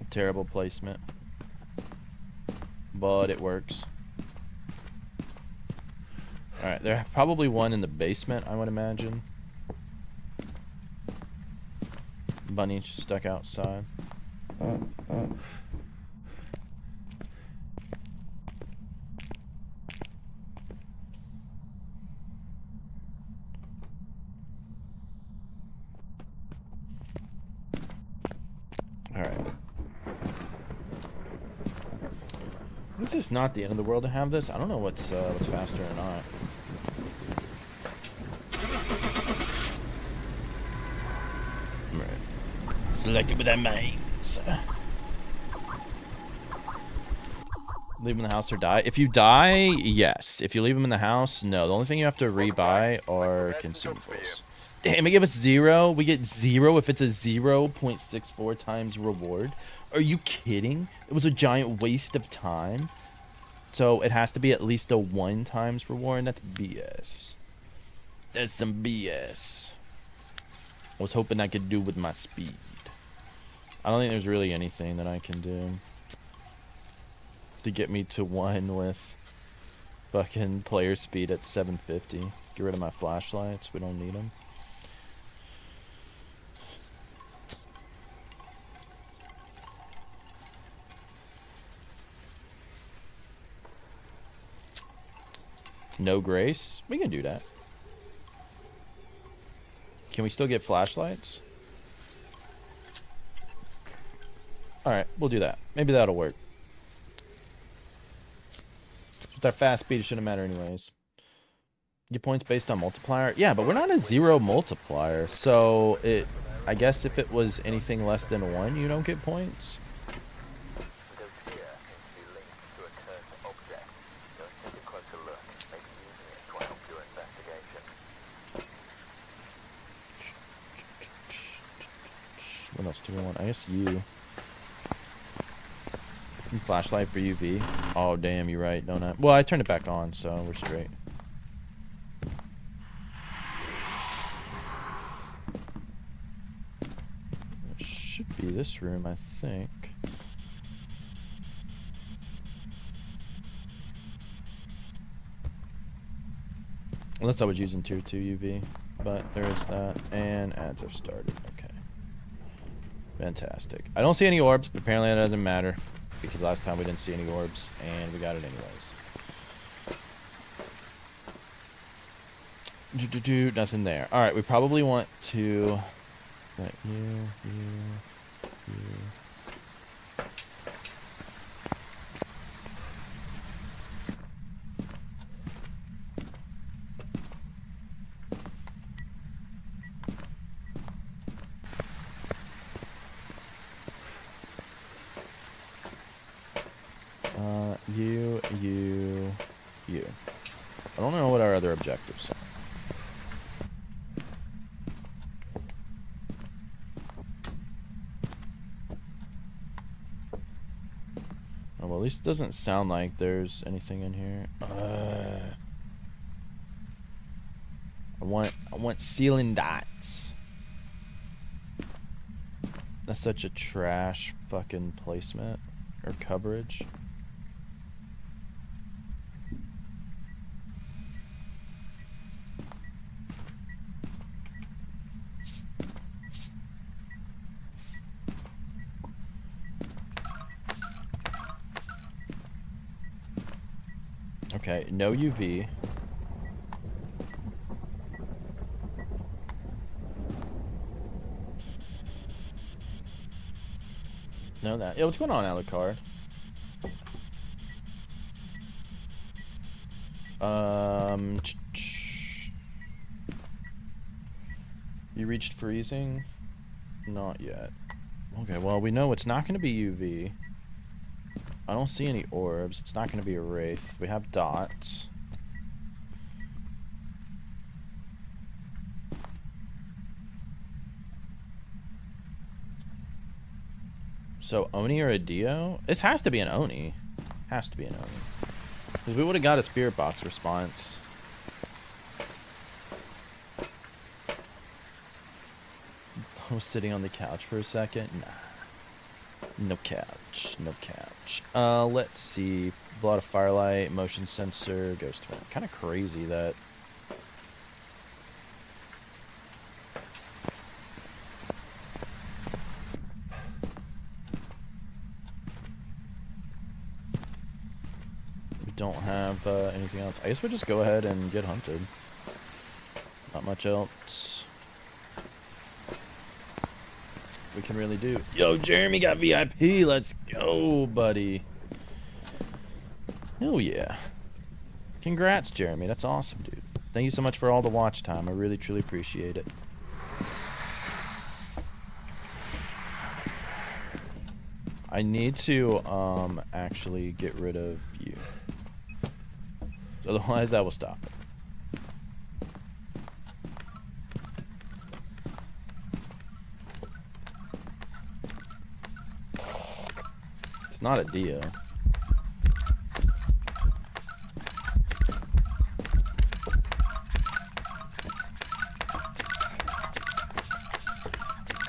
Terrible placement, but it works. Alright, there's probably one in the basement, I would imagine. Bunny stuck outside. Alright. Is this not the end of the world to have this? I don't know what's faster or not. Right. Select it with that maze. Leave him in the house or die. If you die, yes. If you leave him in the house, no. The only thing you have to rebuy are consumables. Damn, it gave us 0. We get 0 if it's a 0.64 times reward. Are you kidding? It was a giant waste of time. So it has to be at least a 1 times reward. That's BS. That's some BS. I was hoping I could do with my speed. I don't think there's really anything that I can do to get me to 1 with fucking player speed at 750. Get rid of my flashlights. We don't need them. No grace? We can do that. Can we still get flashlights? Alright, we'll do that. Maybe that'll work. With our fast speed, it shouldn't matter anyways. Get points based on multiplier? Yeah, but we're not a 0 multiplier. So, I guess if it was anything less than 1, you don't get points. Those here seem to be linked to a cursed object. Go and take a closer look. Maybe using it to help your investigation. What else do we want? I guess you. Flashlight for UV. Oh, damn, you're right. Don't I? Well, I turned it back on, so we're straight. It should be this room, I think. Unless I was using tier 2 UV. But there is that. And ads have started. Okay. Fantastic. I don't see any orbs, but apparently that doesn't matter. Because last time we didn't see any orbs, and we got it anyways. Nothing there. Alright, we probably want to... Let you. You. I don't know what our other objectives are. Oh, well, at least it doesn't sound like there's anything in here. I want ceiling dots. That's such a trash fucking placement or coverage. Okay, no UV. No that. Yeah, what's going on, Alucard? You reached freezing? Not yet. Okay, well, we know it's not going to be UV. I don't see any orbs. It's not going to be a wraith. We have dots. So, Oni or a Dio? This has to be an Oni. Has to be an Oni. Because we would have got a spirit box response. I was sitting on the couch for a second. Nah. No couch. No couch. Let's see. Blood of firelight, motion sensor, ghost vent. Kind of crazy that... we don't have anything else. I guess we'll just go ahead and get hunted. Not much else we can really do. Yo, Jeremy got VIP. Let's go, buddy. Oh, yeah. Congrats, Jeremy. That's awesome, dude. Thank you so much for all the watch time. I really, truly appreciate it. I need to, actually get rid of you. Otherwise, that will stop it. Not a Dio.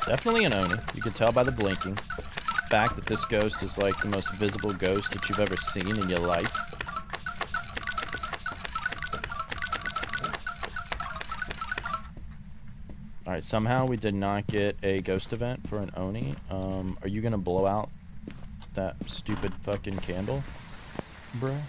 Definitely an Oni. You can tell by the blinking. The fact that this ghost is like the most visible ghost that you've ever seen in your life. Alright, somehow we did not get a ghost event for an Oni. Are you gonna blow out that stupid fucking candle, bruh?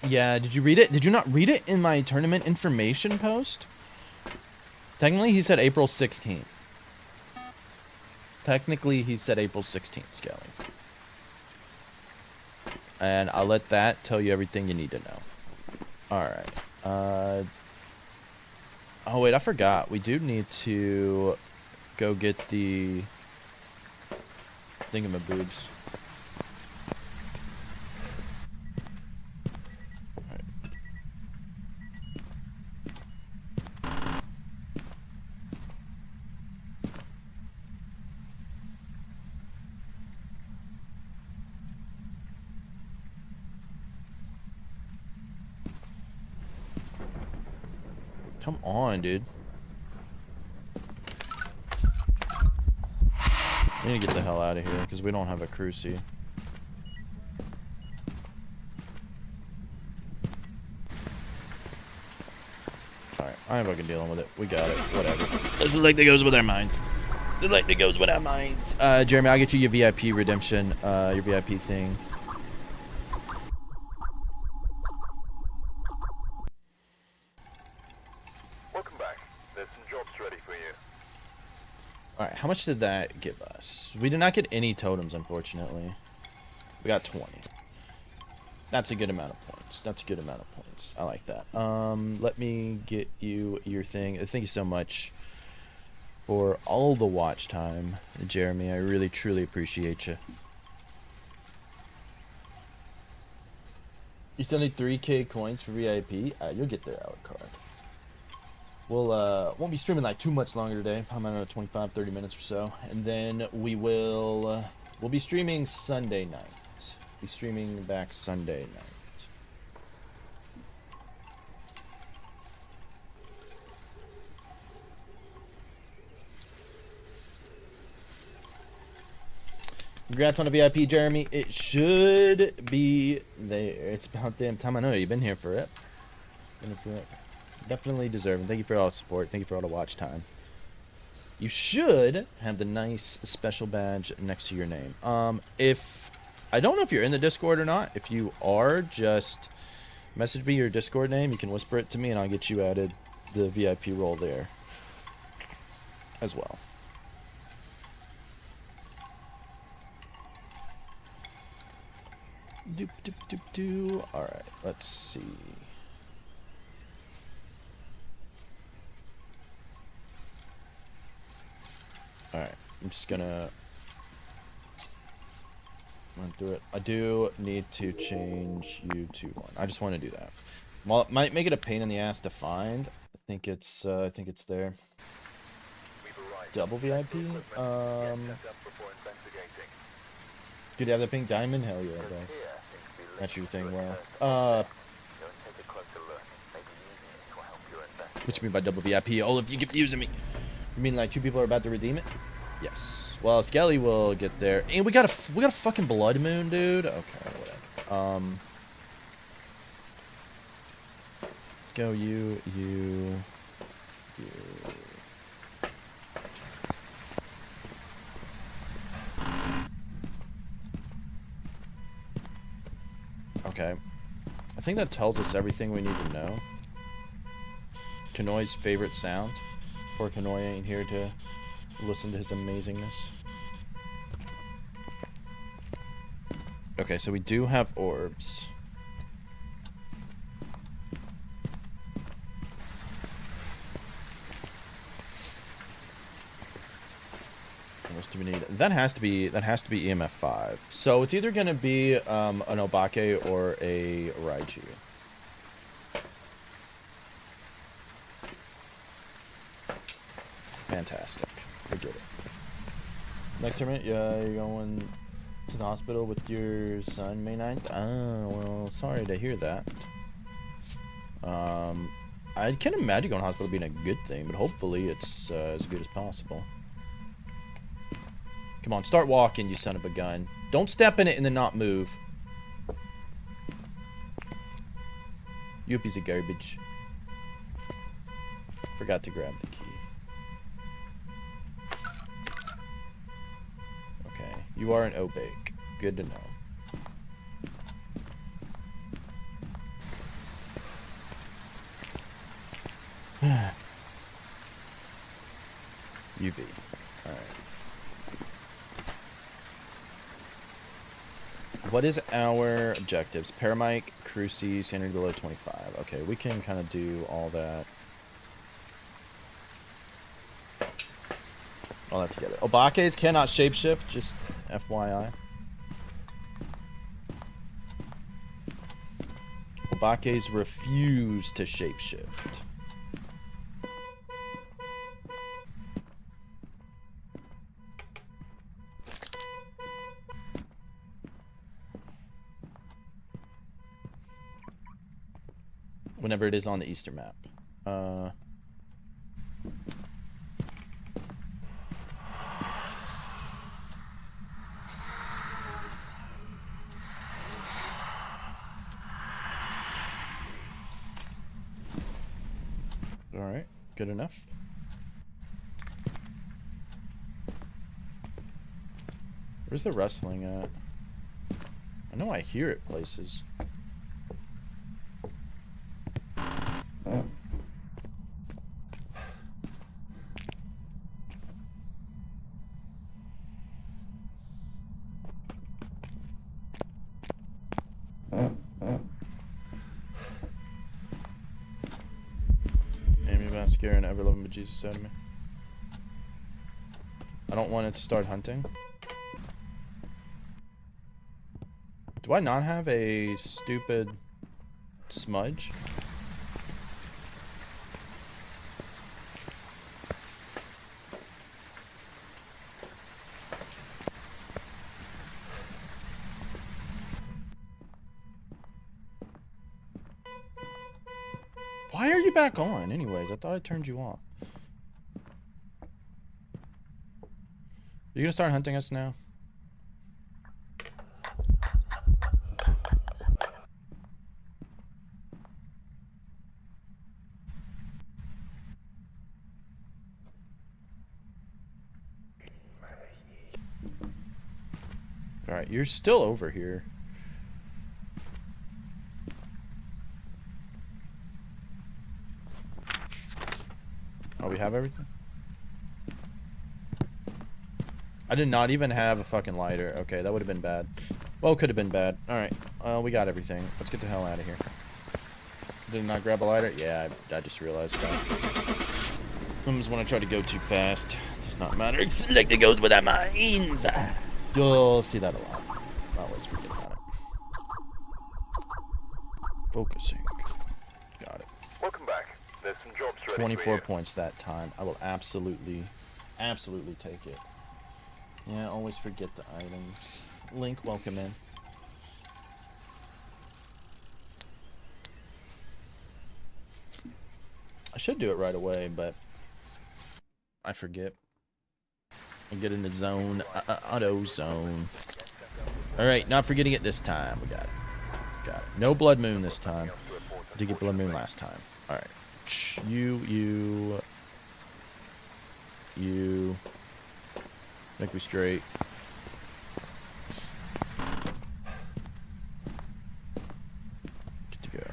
Yeah, did you read it? Did you not read it in my tournament information post? Technically, he said April 16th. Technically, he said April 16th, Skelly. And I'll let that tell you everything you need to know. Alright. Oh, wait, I forgot. We do need to go get the thingamaboobs. Come on, dude. We need to get the hell out of here because we don't have a crucie. Alright, I ain't fucking dealing with it. We got it. Whatever. This is like that goes with our minds. This is like that goes with our minds. Jeremy, I'll get you your VIP redemption, your VIP thing. Welcome back. There's some jobs ready for you. Alright, how much did that give us? We did not get any totems, unfortunately. We got 20. That's a good amount of points. That's a good amount of points. I like that. Let me get you your thing. Thank you so much for all the watch time, Jeremy. I really, truly appreciate you. You still need 3K coins for VIP? You'll get there, Alucard. We'll won't be streaming like too much longer today, probably another 25-30 minutes or so, and then we'll be streaming Sunday night. Be streaming back Sunday night. Congrats on the VIP, Jeremy. It should be there. It's about damn time. I know you've been here for it. Definitely deserving. Thank you for all the support. Thank you for all the watch time. You should have the nice special badge next to your name. If I don't know if you're in the Discord or not. If you are, just message me your Discord name. You can whisper it to me, and I'll get you added the VIP role there as well. Doop doop doop doo. All right, let's see. Alright, I'm just gonna run through it. I do need to change you to 1. I just want to do that. While it might make it a pain in the ass to find, I think it's there. Double VIP? Do you have the pink diamond? Hell yeah, it does. That's your thing, well. What you mean by double VIP? Oh, if you keep using me. You mean like 2 people are about to redeem it? Yes. Well, Skelly will get there. And we got a fucking blood moon, dude. Okay, whatever. Let's go you. Okay. I think that tells us everything we need to know. Kanoi's favorite sound. Poor Kanoi ain't here to listen to his amazingness. Okay, so we do have orbs. What else do we need? That has to be EMF 5. So it's either gonna be an Obake or a Raiju. Fantastic. I get it. Next tournament, yeah, you're going to the hospital with your son May 9th? Oh, well, sorry to hear that. I can't imagine going to hospital being a good thing, but hopefully it's as good as possible. Come on, start walking, you son of a gun. Don't step in it and then not move. You piece of garbage. Forgot to grab the key. Okay, you are an Obake. Good to know. UV. Alright. What is our objectives? Paramike, Cruci, sanity below 25. Okay, we can kind of do all that. All that together. Obaques cannot shapeshift, just FYI. Obaques refuse to shapeshift. Whenever it is on the Easter map. Alright, good enough. Where's the wrestling at? I know I hear it places. Amy about scaring ever loving bejesus out of me. I don't want it to start hunting. Do I not have a stupid smudge? Why are you back on anyways? I thought I turned you off. You gonna start hunting us now? Alright, you're still over here. Oh, we have everything? I did not even have a fucking lighter. Okay, that would have been bad. Well, could have been bad. Alright, we got everything. Let's get the hell out of here. Did not grab a lighter? Yeah, I just realized that. Sometimes when I try to go too fast, it does not matter. It's like it goes without mines. You'll see that a lot. I always forget about it. Focusing. Got it. Welcome back. There's some jobs ready 24 points that time. I will absolutely take it. Yeah, always forget the items. Link, welcome in. I should do it right away, but I forget. I get in the zone, auto zone. Alright, not forgetting it this time. We got it. Got it. No blood moon this time. I did get blood moon last time. Alright. You. Make me straight. Good to go.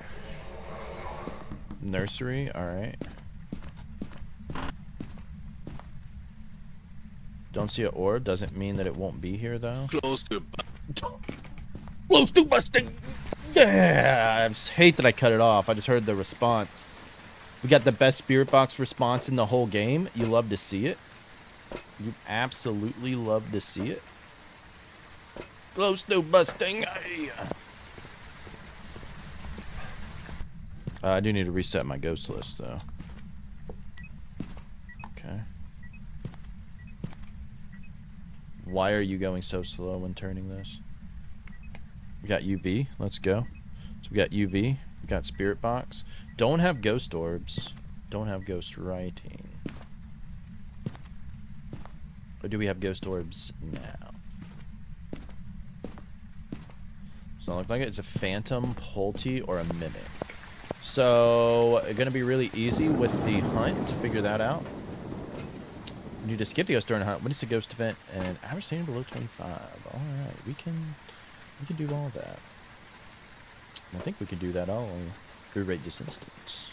Nursery, alright. Don't see an orb, doesn't mean that it won't be here though. Close to busting! Yeah! I just hate that I cut it off. I just heard the response. We got the best spirit box response in the whole game. You love to see it. You absolutely love to see it. Close to busting. I do need to reset my ghost list though. Okay. Why are you going so slow when turning this? We got UV. Let's go. So we got UV. We got spirit box. Don't have ghost orbs. Don't have ghost writing. Or do we have ghost orbs now? Does not look like it. It's a phantom, Polty, or a mimic. So, gonna be really easy with the hunt to figure that out. We need to skip the ghost during the hunt. What is the ghost event? And average standing below 25. Alright, we can do all that. I think we can do that all through rate this instance.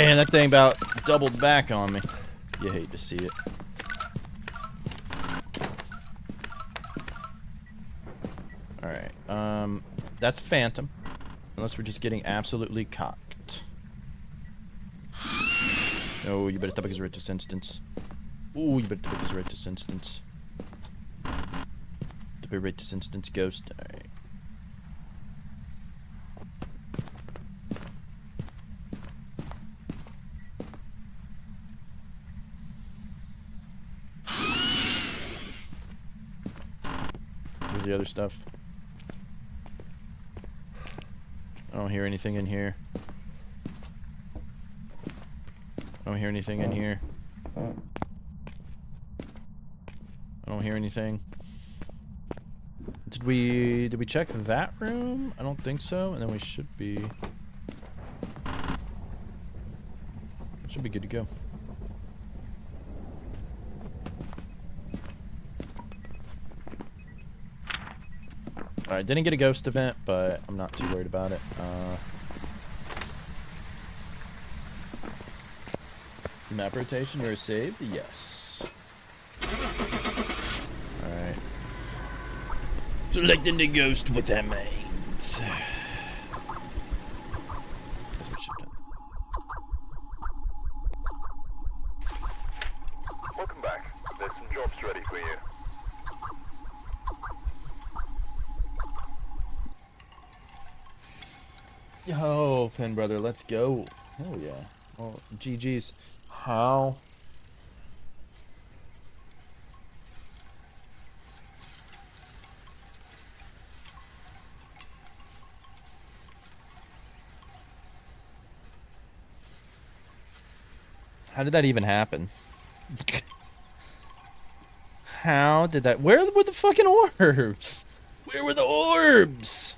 Man, that thing about doubled back on me. You hate to see it. Alright, that's Phantom. Unless we're just getting absolutely cocked. Oh, you better topic his right this instance. Ooh, you better topic his right this instance. Topic right this instance, ghost. Alright. Where's the other stuff? I don't hear anything in here. I don't hear anything in here. I don't hear anything. Did we check that room? I don't think so. And then we should be good to go. Alright, didn't get a ghost event, but I'm not too worried about it. Map rotation, you're saved? Yes. Alright. Selecting the ghost with that means. That's what she done. Welcome back. There's some jobs ready for you. Yo, Finn brother, let's go. Oh yeah. Oh, GG's. How? How did that even happen? How did that? Where were the fucking orbs? Where were the orbs?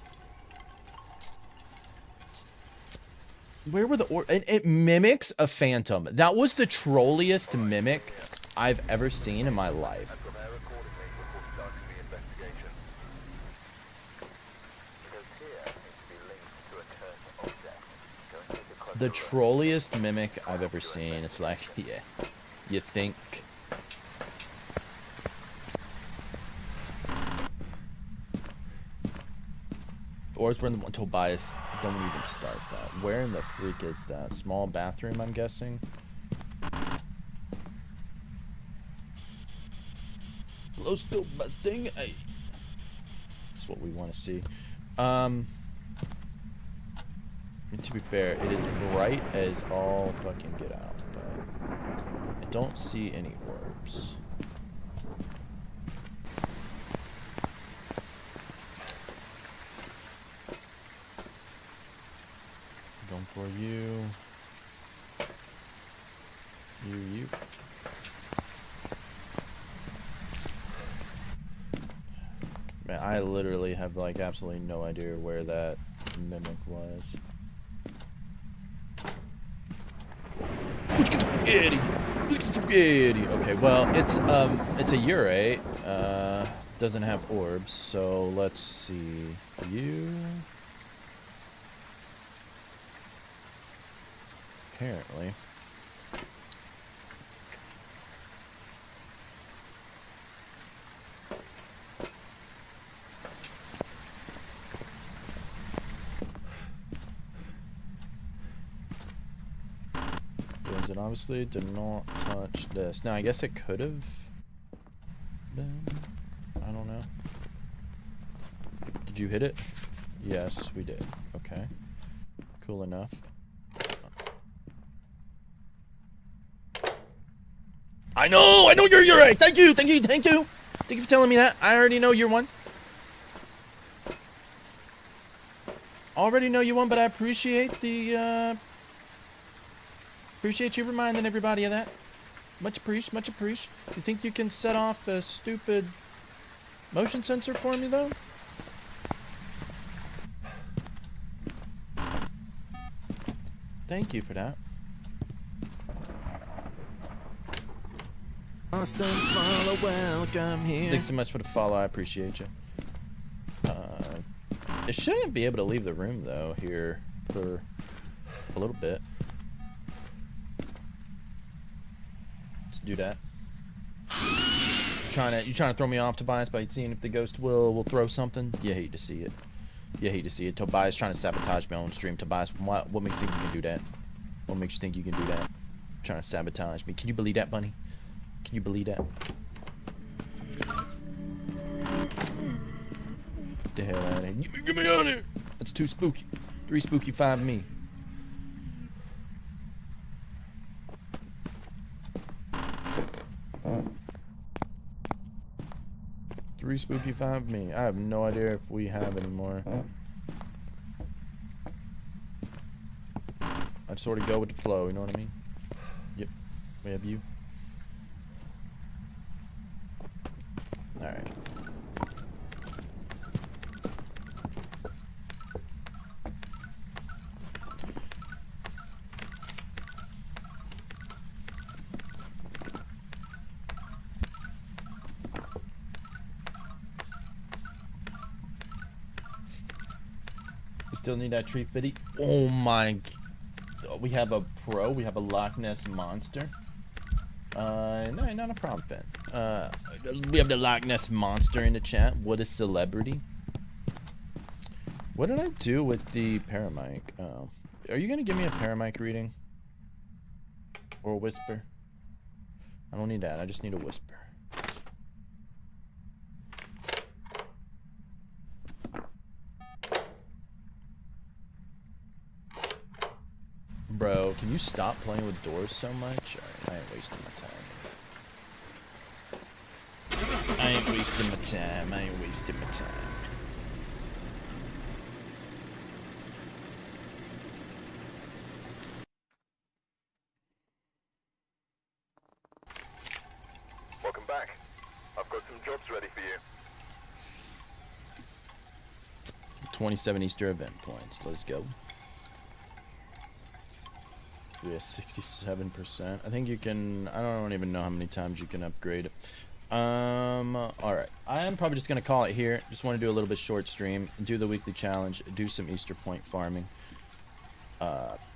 Where were the orbs? It mimics a phantom. That was the trolliest mimic I've ever seen in my life. Prepare accordingly before starting the investigation. Because here needs to be linked to a cursed object. Go and take a closer The look. trolliest mimic I've ever seen. It's like, yeah, you think. Orbs were in the one Tobias. Don't even start that. Where in the freak is that? Small bathroom, I'm guessing. Glow still busting. Hey. That's what we want to see. To be fair, it is bright as all fucking get out, but I don't see any orbs. Going for you. You. Man, I literally have like absolutely no idea where that mimic was. Look at the spaghetti. Look at the spaghetti. Okay, well, it's a urate. Doesn't have orbs, so let's see. You. Apparently. It obviously did not touch this. Now, I guess it could have been. I don't know. Did you hit it? Yes, we did. Okay. Cool enough. I know you're right. Thank you for telling me that. I already know you're one. Already know you won, but I appreciate the appreciate you reminding everybody of that. Much appreciate. You think you can set off a stupid motion sensor for me though? Thank you for that. Awesome follow, welcome here. Thanks so much for the follow, I appreciate you. It shouldn't be able to leave the room though here for a little bit. do that. You trying to throw me off, Tobias, by seeing if the ghost will throw something? You hate to see it. You hate to see it. Tobias trying to sabotage my own stream. Tobias, what makes you think you can do that? What makes you think you can do that? Trying to sabotage me. Can you believe that, bunny? Can you believe that? Get the hell out of here. Get me out of here! That's 2 spooky. 3 spooky, 5 me. Three spooky, 5 me. I have no idea if we have any more. I sort of go with the flow, you know what I mean? Yep. We have you. Alright. We still need that tree fitty. Oh my... We have a pro. We have a Loch Ness monster. No, not a problem, Finn. We have the Loch Ness monster in the chat. What a celebrity. What did I do with the paramic? Oh. Are you gonna give me a paramic reading? Or a whisper? I don't need that. I just need a whisper. Bro, can you stop playing with doors so much? Alright, I ain't wasting my time. I ain't wasting my time. I ain't wasting my time. Welcome back. I've got some jobs ready for you. 27 Easter event points. Let's go. We have 67%. I think you can... I don't even know how many times you can upgrade it. Alright. I am probably just going to call it here. Just want to do a little bit short stream. Do the weekly challenge. Do some Easter point farming.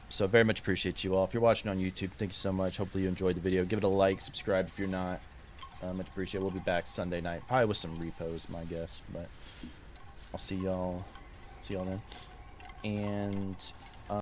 So very much appreciate you all. If you're watching on YouTube, thank you so much. Hopefully you enjoyed the video. Give it a like. Subscribe if you're not. Much appreciate it. We'll be back Sunday night. Probably with some repos, my guess. But I'll see y'all. See y'all then. And...